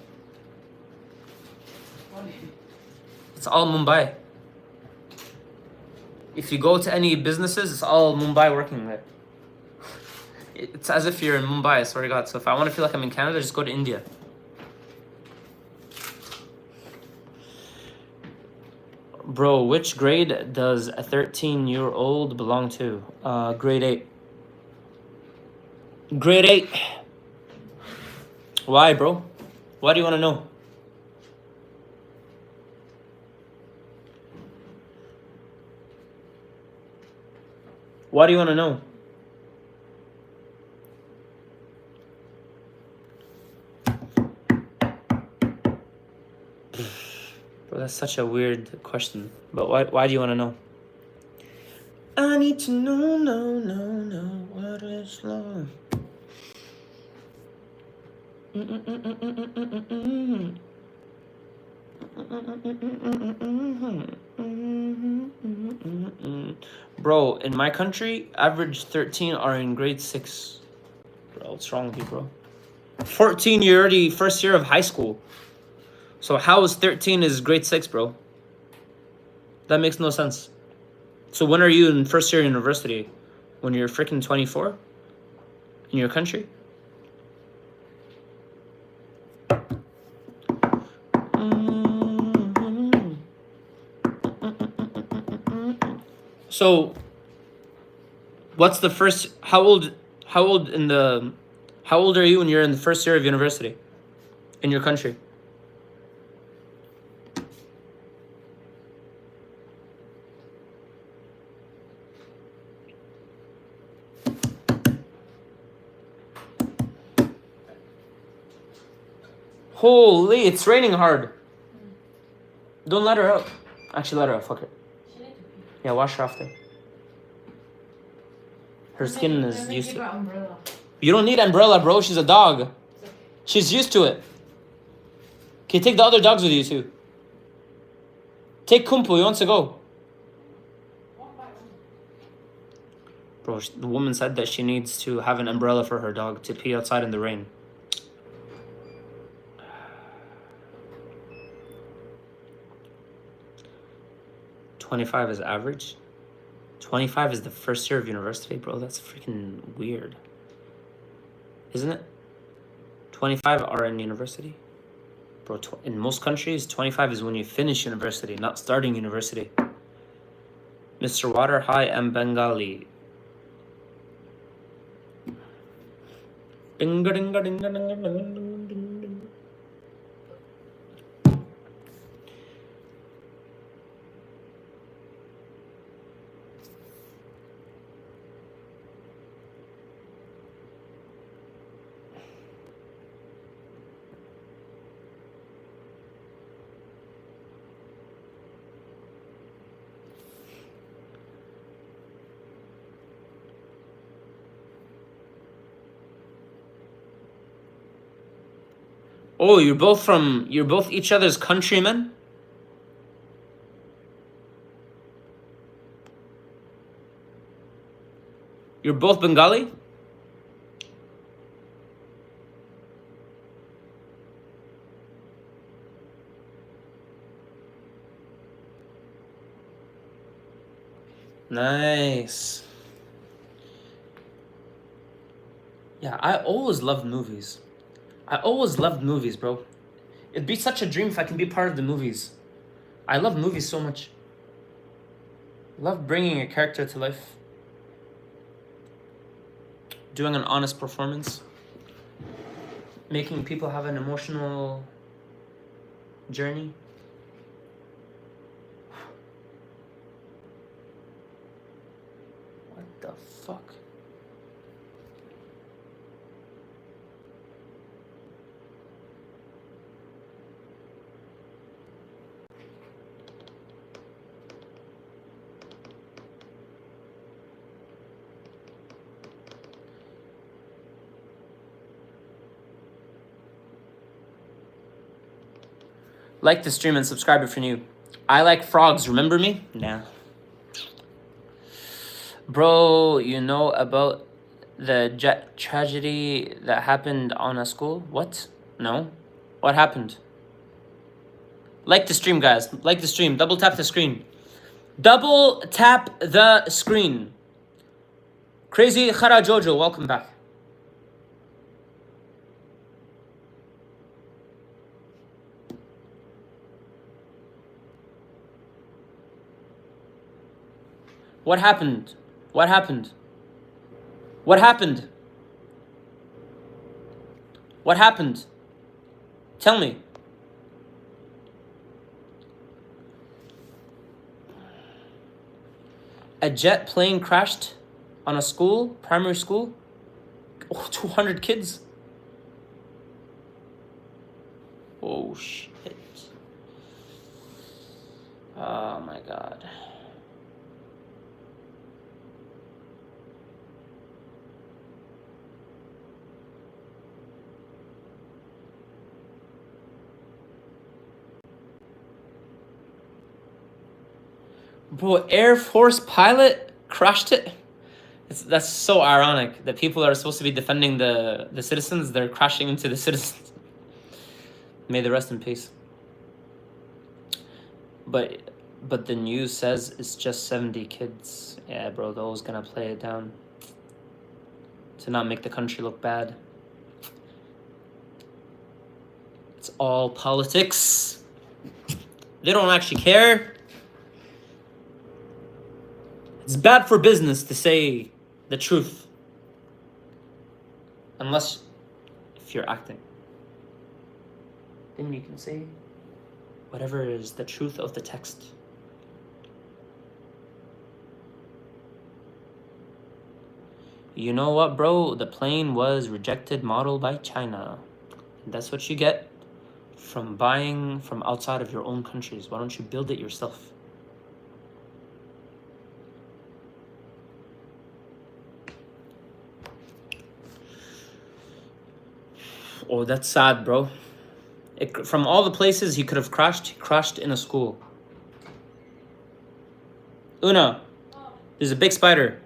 It's all Mumbai. If you go to any businesses, it's all Mumbai working there. It's as if you're in Mumbai, I swear to God. So if I want to feel like I'm in Canada, just go to India. Bro, which grade does a 13-year-old belong to? Grade 8. Grade 8. Why, bro? Why do you want to know? Why do you want to know? Bro, that's such a weird question. But why do you want to know? I need to know what is love. Bro, in my country, average 13 are in grade 6. Bro, what's wrong with you, bro? 14, you're already first year of high school. So how is 13 is grade 6, bro? That makes no sense. So when are you in first year university? When you're freaking 24? In your country? So what's the first, how old are you when you're in the first year of university in your country? Holy, it's raining hard. Don't let her out. Actually, let her out. Fuck it. Yeah, wash her after. Her skin is used to it. You don't need umbrella, bro. She's a dog. She's used to it. Okay, take the other dogs with you too. Take Kumpu. He wants to go. Bro, the woman said that she needs to have an umbrella for her dog to pee outside in the rain. $25 is average. 25 is the first year of university, bro. That's freaking weird. Isn't it? 25 are in university. Bro, in most countries, 25 is when you finish university, not starting university. Mr. Water, hi, I'm Bengali. Ding ding ding ding ding ding ding. Oh, you're both each other's countrymen? You're both Bengali? Nice. Yeah, I always loved movies. I always loved movies, bro. It'd be such a dream if I can be part of the movies. I love movies so much. I love bringing a character to life. Doing an honest performance. Making people have an emotional journey. What the fuck? Like the stream and subscribe if you're new. I like frogs, remember me? Nah. Bro, you know about the jet tragedy that happened on a school? What? No? What happened? Like the stream, guys. Like the stream. Double tap the screen. Double tap the screen. Crazy Khara Jojo, welcome back. What happened? What happened? What happened? What happened? Tell me. A jet plane crashed on a school, primary school. Oh, 200 kids. Oh, shit. Oh, my God. Bro, Air Force pilot crashed it. That's so ironic that people are supposed to be defending the citizens. They're crashing into the citizens. May they rest in peace. But the news says it's just 70 kids. Yeah, bro, those gonna play it down to not make the country look bad. It's all politics. They don't actually care. It's bad for business to say the truth. Unless if you're acting. Then you can say whatever is the truth of the text. You know what, bro? The plane was rejected model by China. And that's what you get from buying from outside of your own countries. Why don't you build it yourself? Oh, that's sad, bro. From all the places he could have crashed, he crashed in a school. Una, there's a big spider.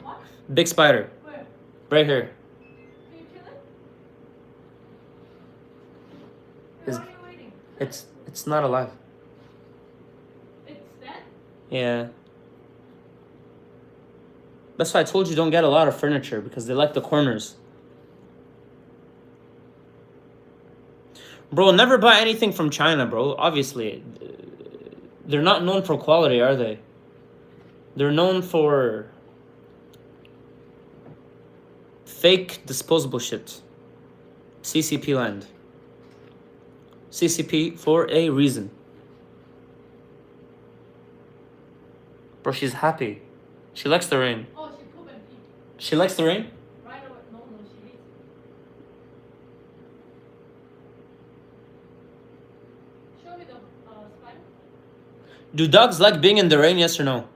What?
Big spider.
Where?
Right here.
Can you kill it?
Is-
Why are you waiting?
It's not alive.
It's dead?
Yeah. That's why I told you don't get a lot of furniture because they like the corners. Bro, never buy anything from China, bro. Obviously. They're not known for quality, are they? They're known for fake disposable shit. CCP land. CCP for a reason. Bro, she's happy. She likes the rain.
Oh, she pooped and pee.
She likes the rain?
Right away. No, she hates it. Show me the spider.
Do dogs like being in the rain, yes or no?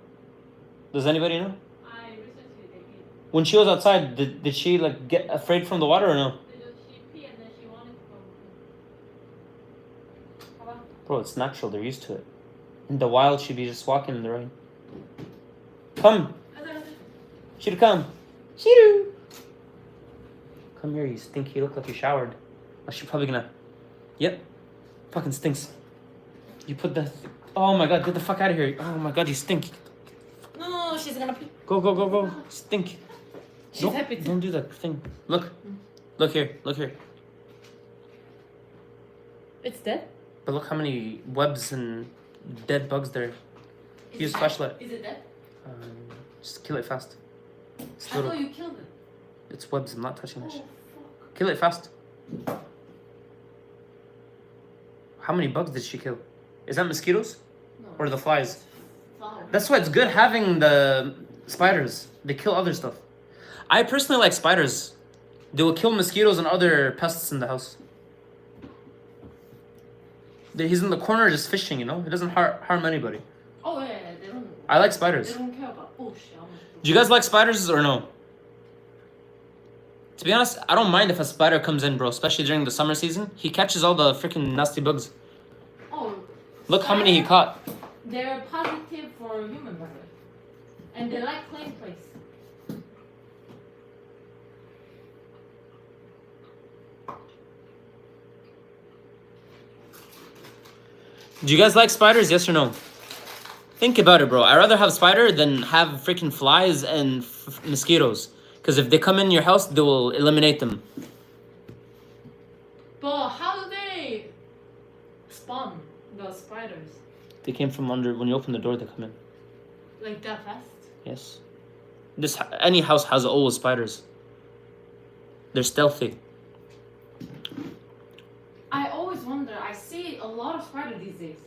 Does anybody know?
I researched it. They did.
When she was outside, did she like get afraid from the water or no?
She pee and then she wanted to go. Come on.
Bro, it's natural. They're used to it. In the wild, she'd be just walking in the rain. Come. Shiru, come. Shiru. Come here, you stinky. You look like you showered. Oh, she's probably gonna... Yep. Fucking stinks. You put the... Oh my god, get the fuck out of here. Oh my god, you stink.
No, she's gonna pee.
Go, go, go, go. Stink.
She's happy too.
Don't do that thing. Look. Look here. Look here.
It's dead?
But look how many webs and dead bugs there. Use flashlight.
Is it dead?
Just kill it fast. It's
I
little.
thought you killed it.
It's webs. I'm not touching
Oh,
that shit.
fuck.
Kill it fast. How many bugs did she kill? Is that mosquitoes
No.
or the flies?
Flower.
That's why it's good having the spiders. They kill other stuff. I personally like spiders. They will kill mosquitoes and other pests in the house. He's in the corner just fishing, you know? He doesn't harm anybody.
Oh, yeah, they don't.
I like
They
spiders.
don't care about bullshit.
Do you guys like spiders or no? To be honest, I don't mind if a spider comes in, bro. Especially during the summer season. He catches all the freaking nasty bugs.
Oh.
Look how many he caught.
They're positive for human, by the way. And they like clean place.
Do you guys like spiders? Yes or no? Think about it, bro. I'd rather have spider than have freaking flies and mosquitoes. Because if they come in your house, they will eliminate them.
But how do they spawn, the spiders?
They came from under, when you open the door, they come in.
Like that fast?
Yes. Any house has always spiders. They're stealthy.
I always wonder, I see a lot of spiders these days.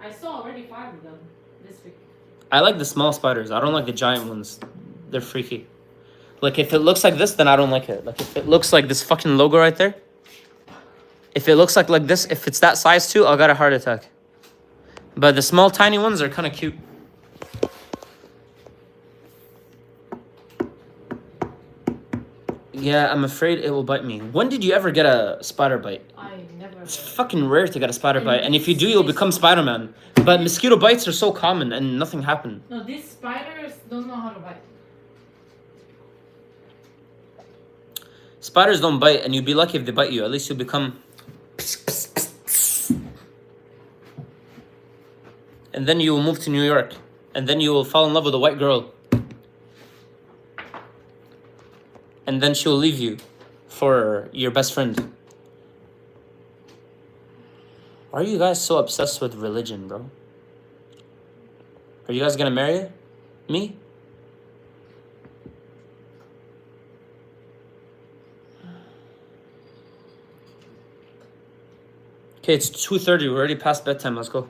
I saw already 5 of them this week.
I like the small spiders. I don't like the giant ones. They're freaky. Like, if it looks like this, then I don't like it. Like, if it looks like this fucking logo right there. If it looks like this, if it's that size too, I'll get a heart attack. But the small, tiny ones are kind of cute. Yeah, I'm afraid it will bite me. When did you ever get a spider bite?
I never.
It's fucking rare to get a spider bite. And if you do, you'll become Spider-Man. But mosquito bites are so common and nothing happened.
No, these spiders don't know how to bite.
Spiders don't bite, and you'd be lucky if they bite you. At least you'll become... And then you will move to New York. And then you will fall in love with a white girl. And then she'll leave you for your best friend. Why are you guys so obsessed with religion, bro? Are you guys gonna marry me? Okay, it's 2:30. We're already past bedtime. Let's go.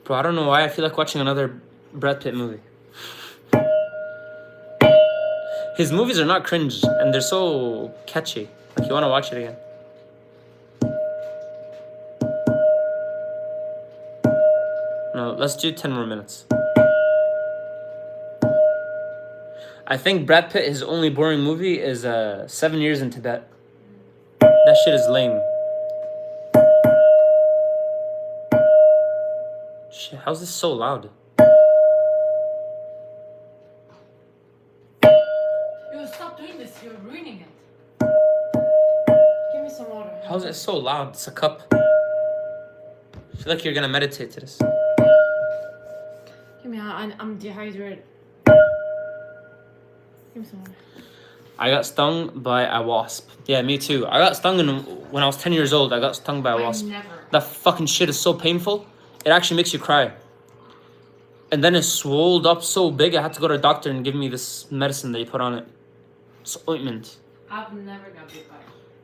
Bro, I don't know why I feel like watching another Brad Pitt movie. His movies are not cringe, and they're so catchy. Like, you want to watch it again. No, let's do 10 more minutes. I think Brad Pitt, his only boring movie is 7 Years in Tibet. That shit is lame. Shit, how's this so loud?
You stop doing this, you're ruining it. Give me some water.
How's it so loud? It's a cup. I feel like you're gonna meditate to this.
Give me, I'm dehydrated. Give me some water.
I got stung by a wasp. Yeah, me too. I got stung when I was 10 years old. I got stung by a wasp.
Never.
That fucking shit is so painful. It actually makes you cry. And then it swelled up so big, I had to go to a doctor and give me this medicine that you put on it. It's ointment.
I've never got bit by.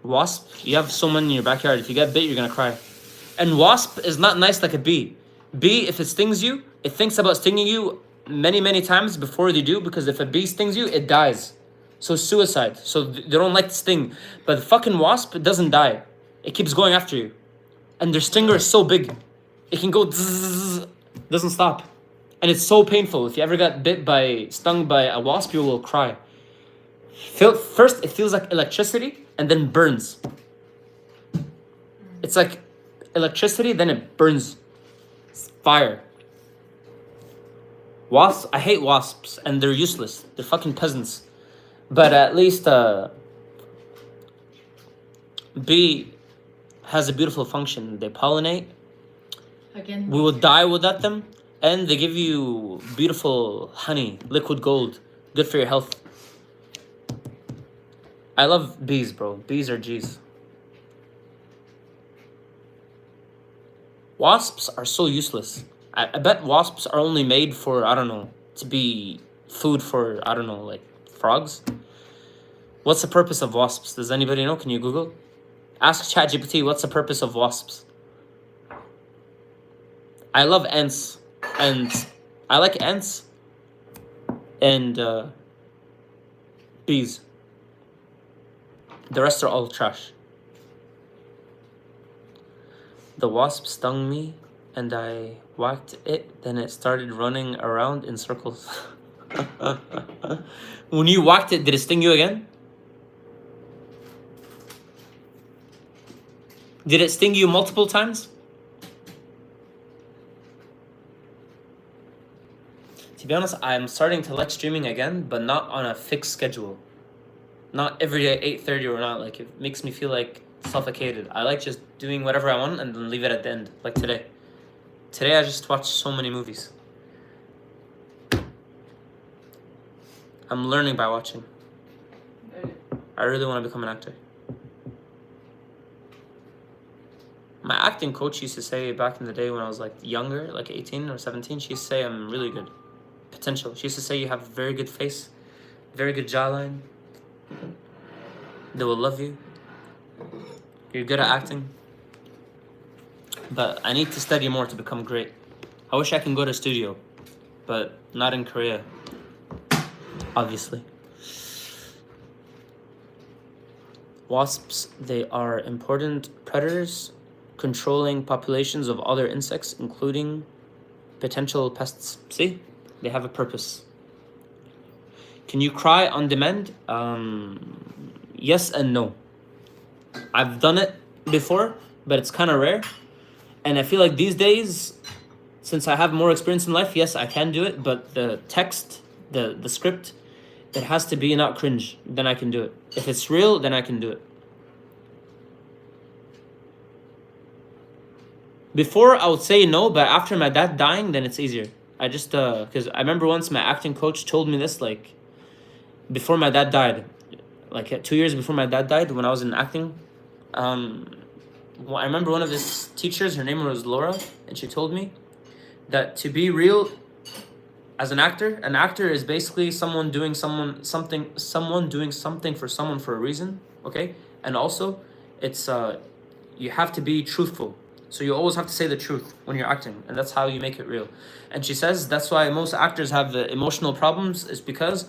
Wasp? You have so many in your backyard. If you get bit, you're gonna cry. And wasp is not nice like a bee. Bee, if it stings you, it thinks about stinging you many, many times before they do, because if a bee stings you, it dies. So suicide. So they don't like to sting. But the fucking wasp, it doesn't die. It keeps going after you. And their stinger is so big. It can go zzz, doesn't stop. And it's so painful. If you ever got stung by a wasp, you will cry. First, it feels like electricity and then burns. It's like electricity, then it burns. It's fire. Wasps, I hate wasps, and they're useless. They're fucking peasants. But at least bee has a beautiful function. They pollinate.
Again.
We will die without them. And they give you beautiful honey, liquid gold. Good for your health. I love bees, bro. Bees are G's. Wasps are so useless. I bet wasps are only made for, I don't know, to be food for, I don't know, like frogs. What's the purpose of wasps? Does anybody know? Can you Google? Ask ChatGPT, what's the purpose of wasps? I love ants. And I like ants and bees. The rest are all trash. The wasp stung me and I whacked it, then it started running around in circles. When you whacked it, did it sting you again? Did it sting you multiple times? To be honest, I'm starting to like streaming again, but not on a fixed schedule. Not every day 8:30 or not. Like it makes me feel like suffocated. I like just doing whatever I want and then leave it at the end. Like today. Today I just watched so many movies. I'm learning by watching. I really want to become an actor. My acting coach used to say back in the day when I was like younger, like 18 or 17, she used to say I'm really good. Potential. She used to say you have a very good face, very good jawline. They will love you. You're good at acting. But I need to study more to become great. I wish I can go to studio, but not in Korea. Obviously. Wasps, they are important predators controlling populations of other insects, including potential pests. See? They have a purpose. Can you cry on demand? Yes and no. I've done it before, but it's kind of rare. And I feel like these days, since I have more experience in life, yes, I can do it. But the text, the script, it has to be not cringe. Then I can do it. If it's real, then I can do it. Before, I would say no, but after my dad dying, then it's easier. I just, because I remember once my acting coach told me this, like, before my dad died. Like, 2 years before my dad died, when I was in acting. I remember one of his teachers, her name was Laura, and she told me that to be real as an actor is basically someone doing something for someone for a reason, okay? And also, it's you have to be truthful. So you always have to say the truth when you're acting, and that's how you make it real. And she says that's why most actors have the emotional problems, is because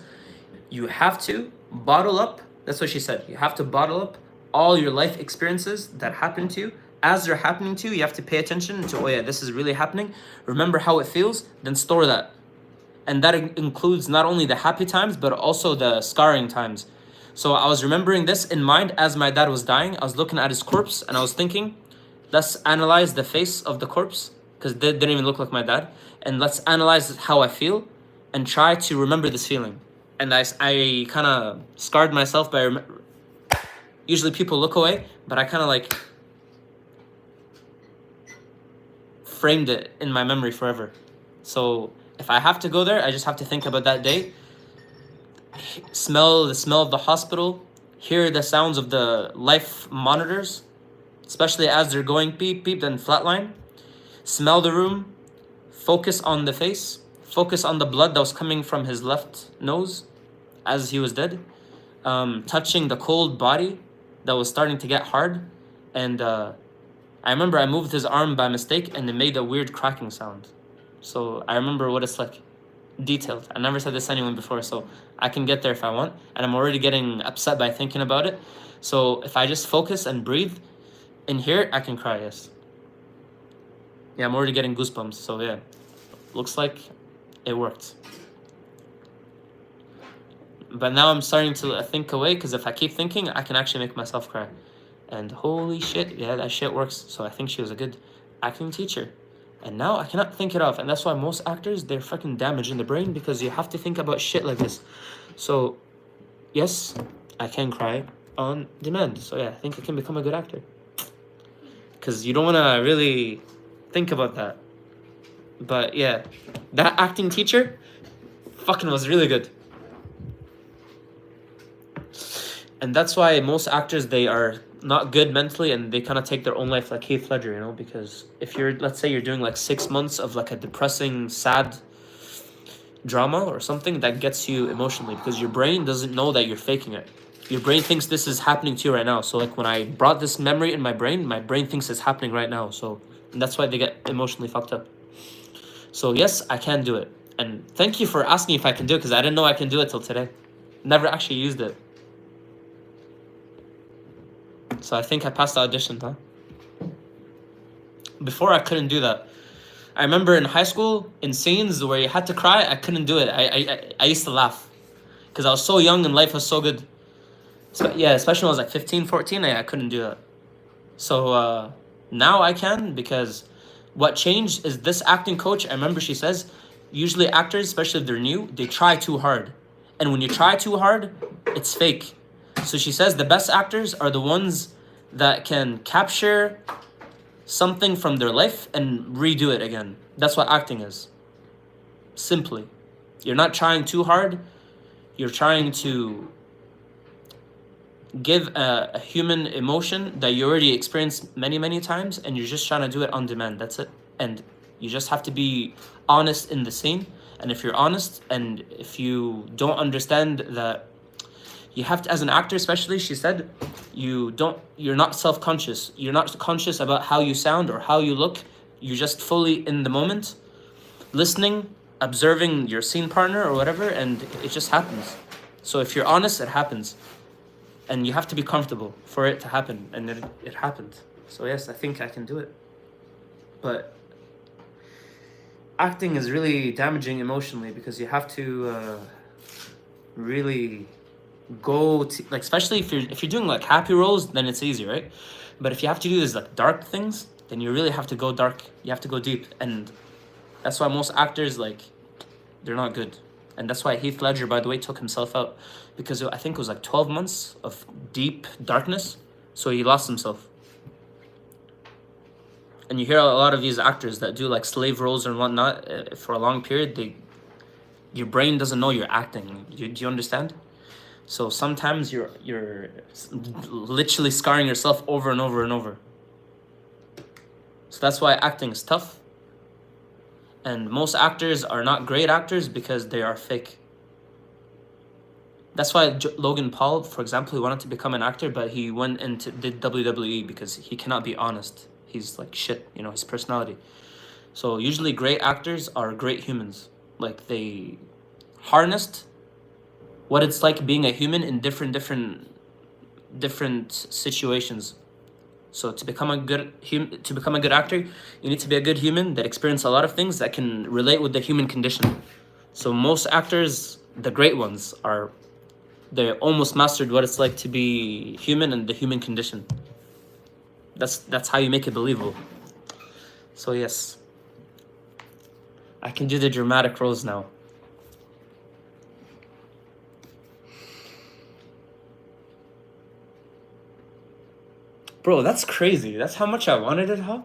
you have to bottle up. That's what she said. You have to bottle up all your life experiences that happen to you. As they're happening to you, you have to pay attention to, oh yeah, this is really happening. Remember how it feels, then store that. And that includes not only the happy times, but also the scarring times. So I was remembering this in mind as my dad was dying. I was looking at his corpse and I was thinking, let's analyze the face of the corpse, because it didn't even look like my dad. And let's analyze how I feel and try to remember this feeling. And I kind of scarred myself by usually people look away, but I kind of like framed it in my memory forever. So if I have to go there, I just have to think about that day, smell the smell of the hospital, hear the sounds of the life monitors, especially as they're going beep, beep, then flatline, smell the room, focus on the face, focus on the blood that was coming from his left nose as he was dead, touching the cold body that was starting to get hard. And I remember I moved his arm by mistake and it made a weird cracking sound. So I remember what it's like. Detailed. I never said this to anyone before, so I can get there if I want. And I'm already getting upset by thinking about it. So if I just focus and breathe in here, I can cry, yes. Yeah, I'm already getting goosebumps, so yeah. Looks like it worked. But now I'm starting to think away, because if I keep thinking, I can actually make myself cry. And holy shit, yeah, that shit works. So I think she was a good acting teacher. And now I cannot think it off. And that's why most actors, they're fucking damaged in the brain, because you have to think about shit like this. So, yes, I can cry on demand. So yeah, I think I can become a good actor. Because you don't want to really think about that. But yeah, that acting teacher fucking was really good. And that's why most actors, they are not good mentally, and they kind of take their own life, like Heath Ledger, you know, because if you're, let's say you're doing like 6 months of like a depressing, sad drama or something, that gets you emotionally, because your brain doesn't know that you're faking it. Your brain thinks this is happening to you right now. So like when I brought this memory in my brain thinks it's happening right now. So that's why they get emotionally fucked up. So yes, I can do it. And thank you for asking if I can do it, because I didn't know I can do it till today. Never actually used it. So I think I passed the audition, huh? Before, I couldn't do that. I remember in high school, in scenes where you had to cry, I couldn't do it. I used to laugh, because I was so young and life was so good. So, yeah, especially when I was like 15, 14, I couldn't do that. So now I can, because what changed is this acting coach, I remember she says, Usually actors, especially if they're new, they try too hard. And when you try too hard, it's fake. So she says the best actors are the ones that can capture something from their life and redo it again. That's what acting is. Simply. You're not trying too hard. You're trying to give a human emotion that you already experienced many, many times, and you're just trying to do it on demand. That's it. And you just have to be honest in the scene. And if you're honest and if you don't understand that you have to, as an actor especially, she said, you're not self-conscious. You're not conscious about how you sound or how you look. You're just fully in the moment, listening, observing your scene partner or whatever, and it just happens. So if you're honest, it happens. And you have to be comfortable for it to happen, and it happened. So yes, I think I can do it. But acting is really damaging emotionally because you have to really go to, like, especially if you're doing like happy roles, then it's easy, right? But if you have to do these like dark things, then you really have to go dark. You have to go deep, and that's why most actors, like, they're not good. And that's why Heath Ledger, by the way, took himself out, because I think it was like 12 months of deep darkness, so he lost himself. And you hear a lot of these actors that do like slave roles and whatnot for a long period, your brain doesn't know you're acting. Do you understand? So sometimes you're literally scarring yourself over and over and over. So that's why acting is tough. And most actors are not great actors because they are fake. That's why Logan Paul, for example, he wanted to become an actor, but he went and did WWE because he cannot be honest. He's like shit, his personality. So usually great actors are great humans. Like, they harnessed what it's like being a human in different situations. So to become a good actor, you need to be a good human that experience a lot of things that can relate with the human condition. So most actors, the great ones, they almost mastered what it's like to be human and the human condition. That's how you make it believable. So yes, I can do the dramatic roles now. Bro, that's crazy. That's how much I wanted it, huh?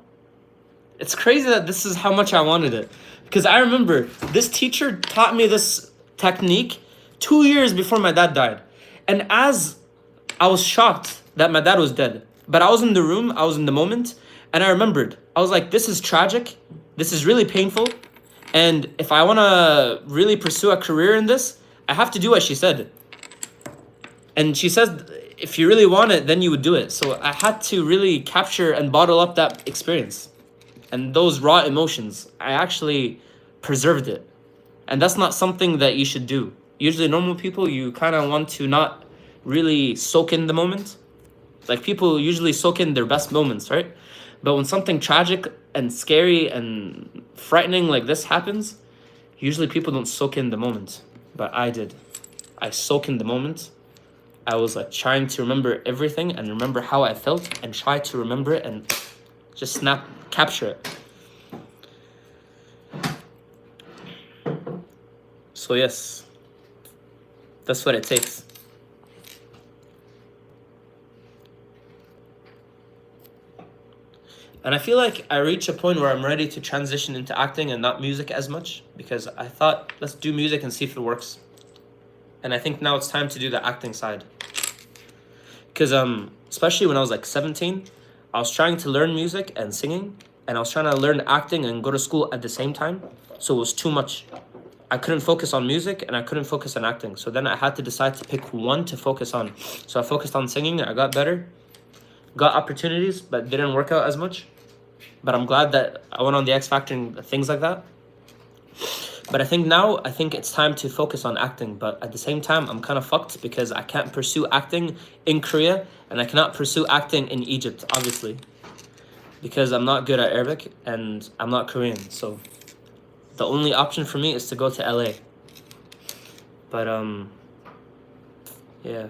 It's crazy that this is how much I wanted it. Because I remember this teacher taught me this technique 2 years before my dad died. And as I was shocked that my dad was dead, but I was in the room, I was in the moment, and I remembered. I was like, this is tragic. This is really painful. And if I want to really pursue a career in this, I have to do what she said. And she says, if you really want it, then you would do it. So I had to really capture and bottle up that experience. And those raw emotions, I actually preserved it. And that's not something that you should do. Usually normal people, you kind of want to not really soak in the moment. Like, people usually soak in their best moments, right? But when something tragic and scary and frightening like this happens, usually people don't soak in the moment. But I did. I soak in the moment. I was like trying to remember everything and remember how I felt and try to remember it and just capture it. So yes, that's what it takes. And I feel like I reached a point where I'm ready to transition into acting and not music as much, because I thought, let's do music and see if it works. And I think now it's time to do the acting side. Because especially when I was like 17, I was trying to learn music and singing, and I was trying to learn acting and go to school at the same time. So it was too much. I couldn't focus on music and I couldn't focus on acting. So then I had to decide to pick one to focus on. So I focused on singing. I got better, got opportunities, but didn't work out as much. But I'm glad that I went on the X Factor and things like that. But I think it's time to focus on acting. But at the same time, I'm kind of fucked because I can't pursue acting in Korea and I cannot pursue acting in Egypt, obviously. Because I'm not good at Arabic and I'm not Korean. So the only option for me is to go to LA. But yeah.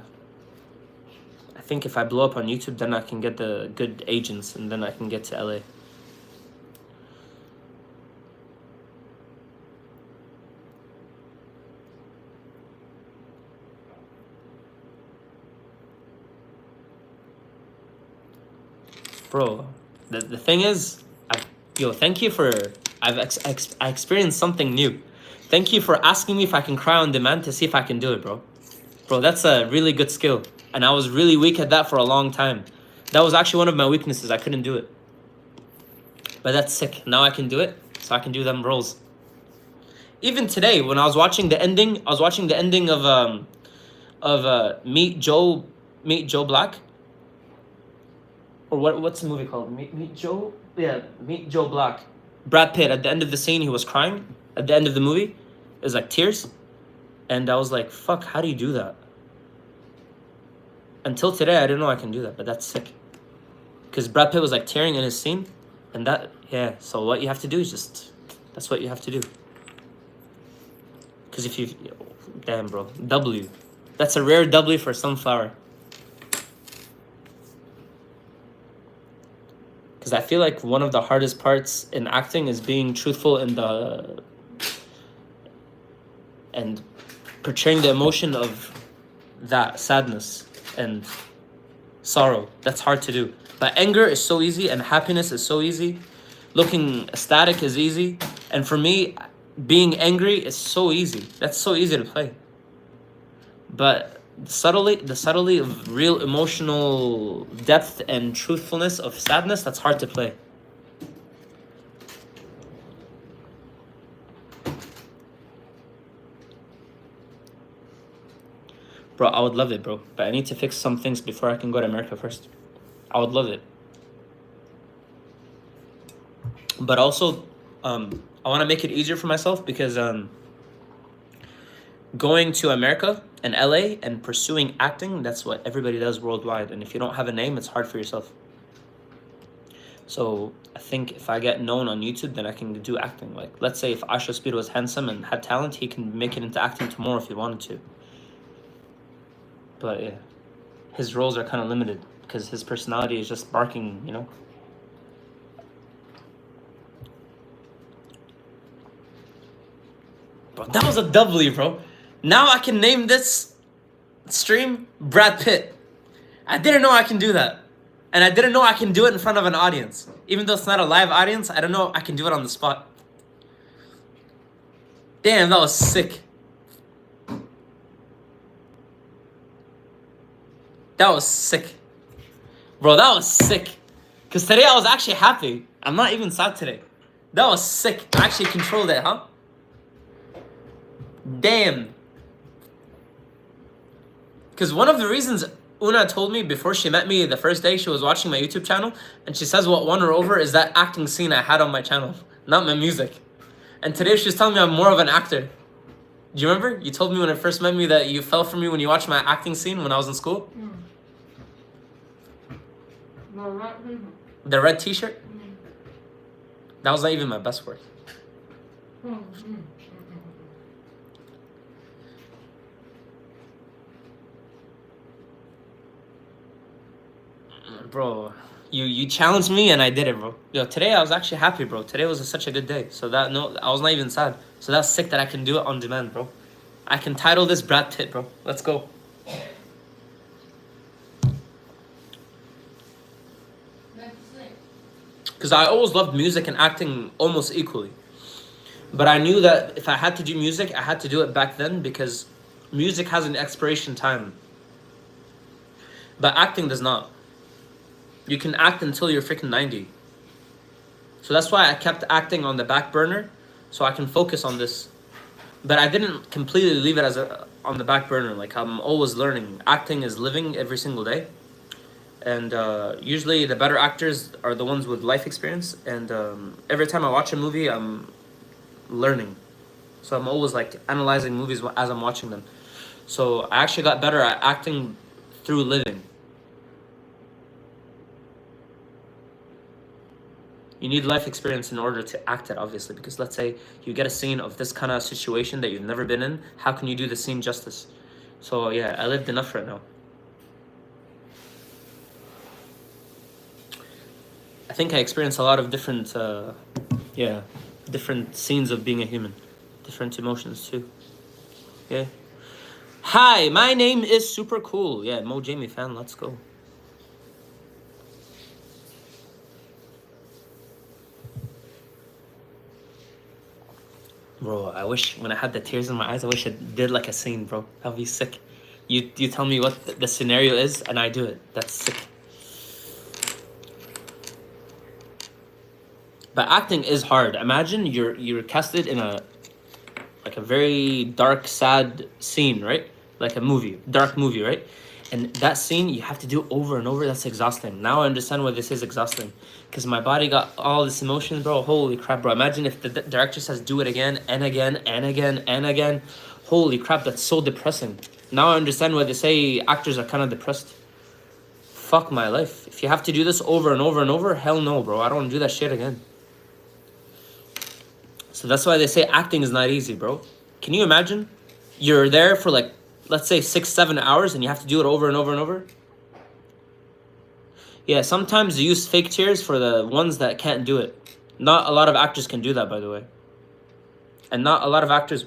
I think if I blow up on YouTube, then I can get the good agents and then I can get to LA. Bro, the thing is, thank you for I experienced something new. Thank you for asking me if I can cry on demand to see if I can do it, bro. Bro, that's a really good skill, and I was really weak at that for a long time. That was actually one of my weaknesses. I couldn't do it, but that's sick. Now I can do it, so I can do them roles. Even today, when I was watching the ending, of Meet Joe Black. Or what's the movie called? Meet Joe? Yeah, Meet Joe Black. Brad Pitt, at the end of the scene, he was crying. At the end of the movie, it was like tears. And I was like, fuck, how do you do that? Until today, I didn't know I can do that, but that's sick. Because Brad Pitt was like tearing in his scene. And that, yeah, so what you have to do is that's what you have to do. Because if you, damn bro, W. That's a rare W for Sunflower. Because I feel like one of the hardest parts in acting is being truthful and portraying the emotion of that sadness and sorrow. That's hard to do. But anger is so easy, and happiness is so easy. Looking ecstatic is easy. And for me, being angry is so easy. That's so easy to play. But the subtlety of real emotional depth and truthfulness of sadness, that's hard to play. Bro, I would love it, bro. But I need to fix some things before I can go to America first. I would love it. But also, I want to make it easier for myself because going to America and LA and pursuing acting, that's what everybody does worldwide. And if you don't have a name, it's hard for yourself. So I think if I get known on YouTube, then I can do acting. Like, let's say if Asha Speed was handsome and had talent, he can make it into acting tomorrow if he wanted to. But yeah, his roles are kind of limited because his personality is just barking, you know? Bro, that was a W, bro. Now I can name this stream Brad Pitt. I didn't know I can do that. And I didn't know I can do it in front of an audience. Even though it's not a live audience, I don't know I can do it on the spot. Damn, that was sick. That was sick. Bro, that was sick. Because today I was actually happy. I'm not even sad today. That was sick. I actually controlled it, huh? Damn. Because one of the reasons Una told me before she met me the first day she was watching my YouTube channel, and she says what won her over is that acting scene I had on my channel, not my music. And today she's telling me I'm more of an actor. Do you remember? You told me when I first met me that you fell for me when you watched my acting scene when I was in school? The red t-shirt? That was not even my best work. Bro, you challenged me and I did it, bro. Yo, today I was actually happy, bro. Today was such a good day. So I was not even sad. So that's sick that I can do it on demand, bro. I can title this Brad Pitt, bro. Let's go. Because I always loved music and acting almost equally. But I knew that if I had to do music, I had to do it back then because music has an expiration time. But acting does not. You can act until you're freaking 90. So that's why I kept acting on the back burner so I can focus on this. But I didn't completely leave it on the back burner. Like, I'm always learning. Acting is living every single day. And usually the better actors are the ones with life experience. And every time I watch a movie, I'm learning. So I'm always like analyzing movies as I'm watching them. So I actually got better at acting through living. You need life experience in order to act it, obviously, because let's say you get a scene of this kind of situation that you've never been in. How can you do the scene justice? So yeah, I lived enough right now. I think I experienced a lot of different, different scenes of being a human. Different emotions too. Yeah. Hi, my name is Super Cool. Yeah, Mo Jamie fan, let's go. Bro, I wish when I had the tears in my eyes, I wish I did like a scene, bro. That'd be sick. You tell me what the scenario is, and I do it. That's sick. But acting is hard. Imagine you're casted in a like a very dark, sad scene, right? Like a movie, dark movie, right? And that scene you have to do over and over. That's exhausting. Now I understand why this is exhausting, because my body got all this emotion, bro. Holy crap, bro! Imagine if the director says do it again and again and again and again. Holy crap, that's so depressing. Now I understand why they say actors are kind of depressed. Fuck my life. If you have to do this over and over and over, hell no, bro. I don't want to do that shit again. So that's why they say acting is not easy, bro. Can you imagine? You're there for like, let's say 6-7 hours and you have to do it over and over and over. Yeah, sometimes they use fake tears for the ones that can't do it. Not a lot of actors can do that, by the way. And not a lot of actors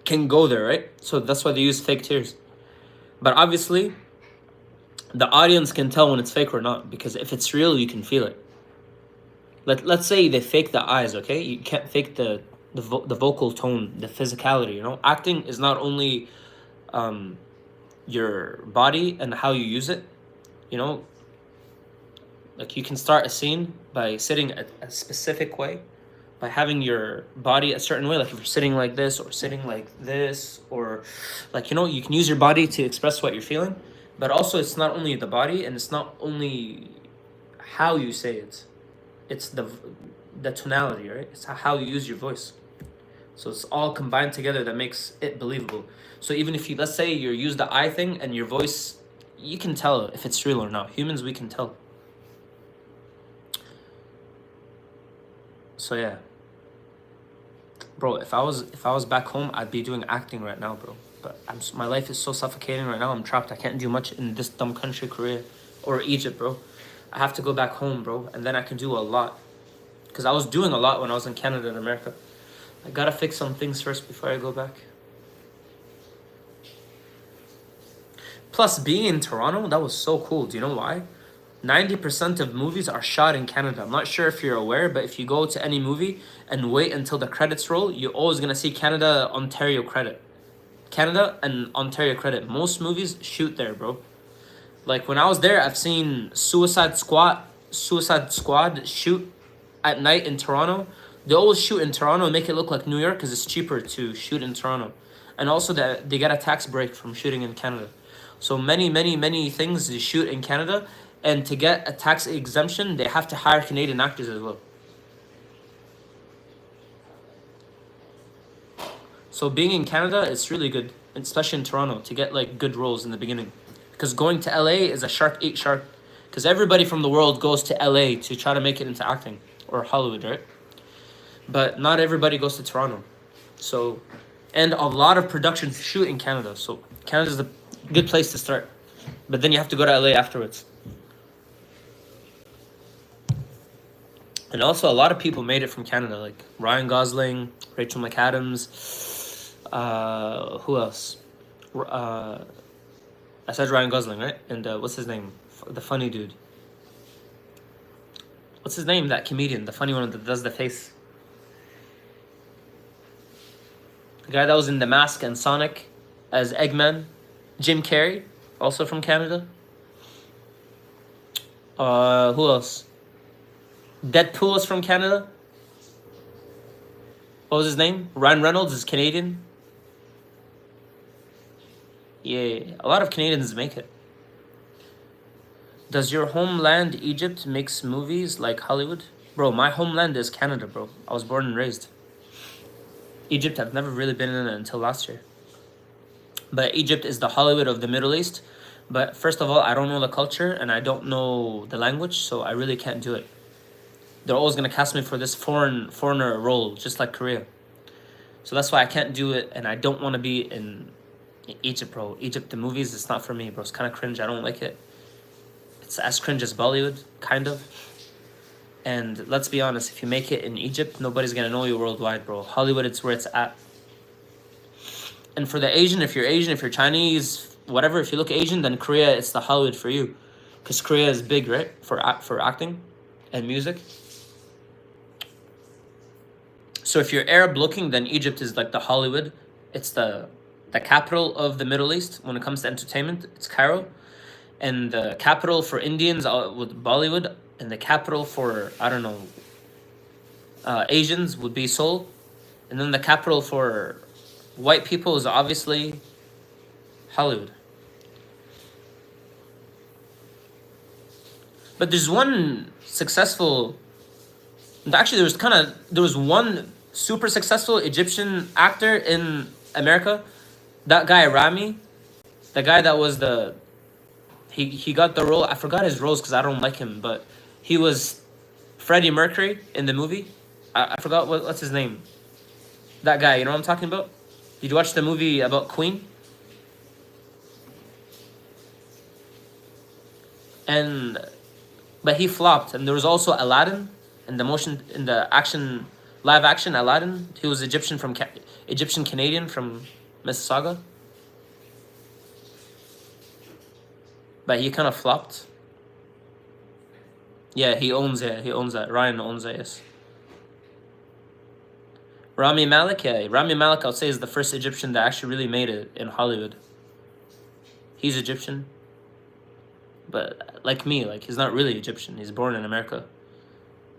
can go there, right? So that's why they use fake tears. But obviously, the audience can tell when it's fake or not, because if it's real, you can feel it. Let's say they fake the eyes, okay? You can't fake the vocal tone, the physicality, you know? Acting is not only your body and how you use it, you know? Like you can start a scene by sitting a specific way, by having your body a certain way, like if you're sitting like this or sitting like this, or like, you know, you can use your body to express what you're feeling. But also it's not only the body and it's not only how you say it. It's the tonality, right? It's how you use your voice. So it's all combined together that makes it believable. So even if you, let's say you use the eye thing and your voice, you can tell if it's real or not. Humans, we can tell. So yeah. Bro, if I was back home, I'd be doing acting right now, bro. But my life is so suffocating right now. I'm trapped. I can't do much in this dumb country, Korea or Egypt, bro. I have to go back home, bro, and then I can do a lot. Because I was doing a lot when I was in Canada and America. I gotta fix some things first before I go back. Plus, being in Toronto, that was so cool. Do you know why? 90% of movies are shot in Canada. I'm not sure if you're aware, but if you go to any movie and wait until the credits roll, you're always gonna see Canada, Ontario credit. Canada and Ontario credit. Most movies shoot there, bro. Like when I was there, I've seen Suicide Squad shoot at night in Toronto. They always shoot in Toronto and make it look like New York because it's cheaper to shoot in Toronto. And also that they get a tax break from shooting in Canada. So many things they shoot in Canada, and to get a tax exemption, they have to hire Canadian actors as well. So being in Canada, it's really good, especially in Toronto, to get like good roles in the beginning. Because going to LA is a shark eat shark. Because everybody from the world goes to LA to try to make it into acting, or Hollywood, right? But not everybody goes to Toronto. So, and a lot of productions shoot in Canada. So Canada's a good place to start. But then you have to go to LA afterwards. And also a lot of people made it from Canada, like Ryan Gosling, Rachel McAdams, who else? I said Ryan Gosling, right? And what's his name? The funny dude. What's his name? That comedian, the funny one that does the face. The guy that was in The Mask and Sonic as Eggman. Jim Carrey, also from Canada. Who else? Deadpool is from Canada. What was his name? Ryan Reynolds is Canadian. Yeah, a lot of Canadians make it. Does your homeland Egypt makes movies like Hollywood? Bro, my homeland is Canada, bro. I was born and raised. Egypt, I've never really been in it until last year. But Egypt is the Hollywood of the Middle East. But first of all, I don't know the culture and I don't know the language, so I really can't do it. They're always gonna cast me for this foreigner role, just like Korea. So that's why I can't do it, and I don't want to be in Egypt, bro. Egypt, the movies, it's not for me, bro. It's kind of cringe. I don't like it. It's as cringe as Bollywood, kind of. And let's be honest, if you make it in Egypt, nobody's gonna know you worldwide, bro. Hollywood, it's where it's at. And for the Asian, if you're Chinese, whatever, if you look Asian, then Korea, it's the Hollywood for you. Because Korea is big, right? For acting and music. So if you're Arab looking, then Egypt is like the Hollywood. It's the capital of the Middle East when it comes to entertainment. It's Cairo, and the capital for Indians with Bollywood, and the capital for I don't know Asians would be Seoul, and then the capital for white people is obviously Hollywood. But there's one successful. Actually, there was one super successful Egyptian actor in America. That guy Rami, the guy that was he got the role. I forgot his roles because I don't like him, but he was Freddie Mercury in the movie. I forgot what's his name. That guy, you know what I'm talking about? Did you watch the movie about Queen? And but he flopped. And there was also Aladdin in the action live action Aladdin. He was Egyptian Canadian from Mississauga. But he kind of flopped. Yeah, he owns it. He owns that. Ryan owns it, yes. Rami Malek, yeah. Rami Malek, I would say, is the first Egyptian that actually really made it in Hollywood. He's Egyptian. But like me, like he's not really Egyptian. He's born in America.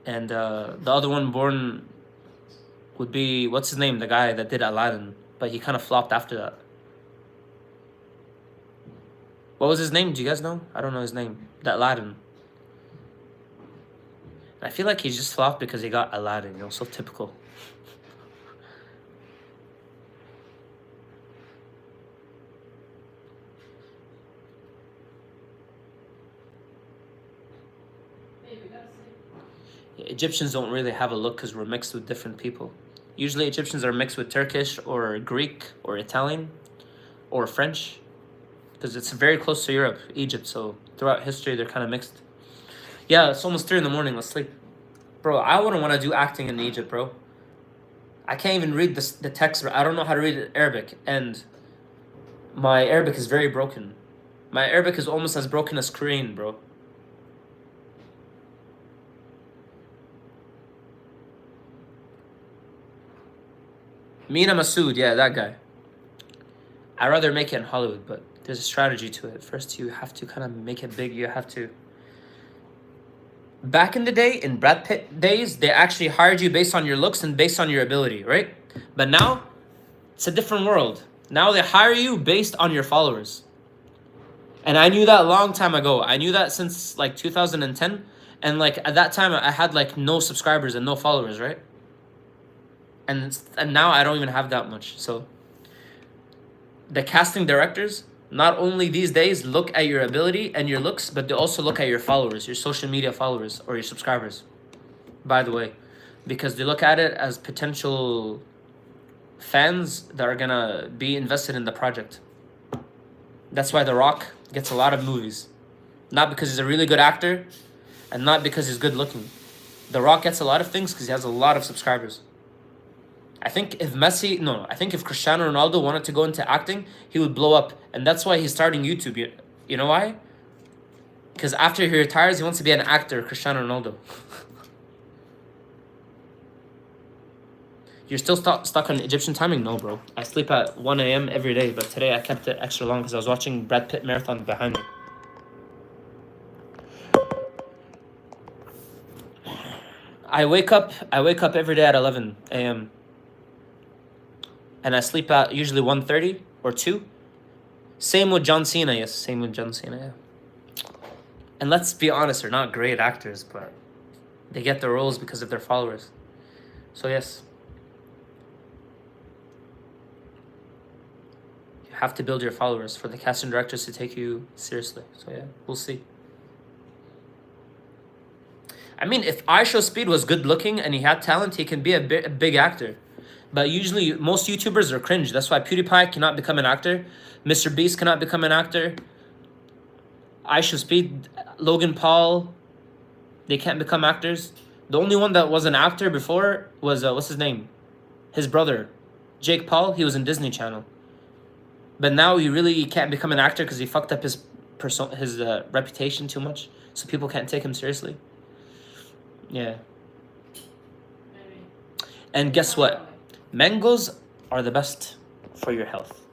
And the other one born would be, what's his name? The guy that did Aladdin. But he kind of flopped after that. What was his name? Do you guys know? I don't know his name. That Aladdin. I feel like he just flopped because he got Aladdin, you know, so typical. Egyptians don't really have a look because we're mixed with different people. Usually Egyptians are mixed with Turkish or Greek or Italian or French because it's very close to Europe, Egypt. So throughout history, they're kind of mixed. Yeah, it's almost 3 in the morning. Let's sleep. Bro, I wouldn't want to do acting in Egypt, bro. I can't even read the text. I don't know how to read Arabic. And my Arabic is very broken. My Arabic is almost as broken as Korean, bro. Mina Masood, yeah, that guy. I'd rather make it in Hollywood, but there's a strategy to it. First, you have to kind of make it big. You have to... Back in the day, in Brad Pitt days, they actually hired you based on your looks and based on your ability, right? But now, it's a different world. Now they hire you based on your followers. And I knew that a long time ago. I knew that since like 2010. And like at that time, I had like no subscribers and no followers, right? And now I don't even have that much. So the casting directors, not only these days look at your ability and your looks, but they also look at your followers, your social media followers or your subscribers, by the way, because they look at it as potential fans that are gonna be invested in the project. That's why The Rock gets a lot of movies. Not because he's a really good actor and not because he's good looking. The Rock gets a lot of things because he has a lot of subscribers. I think if Cristiano Ronaldo wanted to go into acting, he would blow up. And that's why he's starting YouTube. You know why? Because after he retires, he wants to be an actor, Cristiano Ronaldo. You're still stuck on Egyptian timing? No, bro. I sleep at 1 a.m. every day, but today I kept it extra long because I was watching Brad Pitt marathon behind me. I wake up every day at 11 a.m. And I sleep at usually 1:30 or 2. Same with John Cena, yes. Same with John Cena, yeah. And let's be honest, they're not great actors, but they get their roles because of their followers. So yes. You have to build your followers for the casting directors to take you seriously. So yeah, we'll see. I mean, if IShowSpeed was good looking and he had talent, he can be a big actor. But usually, most YouTubers are cringe. That's why PewDiePie cannot become an actor. Mr. Beast cannot become an actor. IShowSpeed, Logan Paul, they can't become actors. The only one that was an actor before was, what's his name? His brother, Jake Paul. He was in Disney Channel. But now he really can't become an actor because he fucked up his reputation too much. So people can't take him seriously. Yeah. And guess what? Mangoes are the best for your health.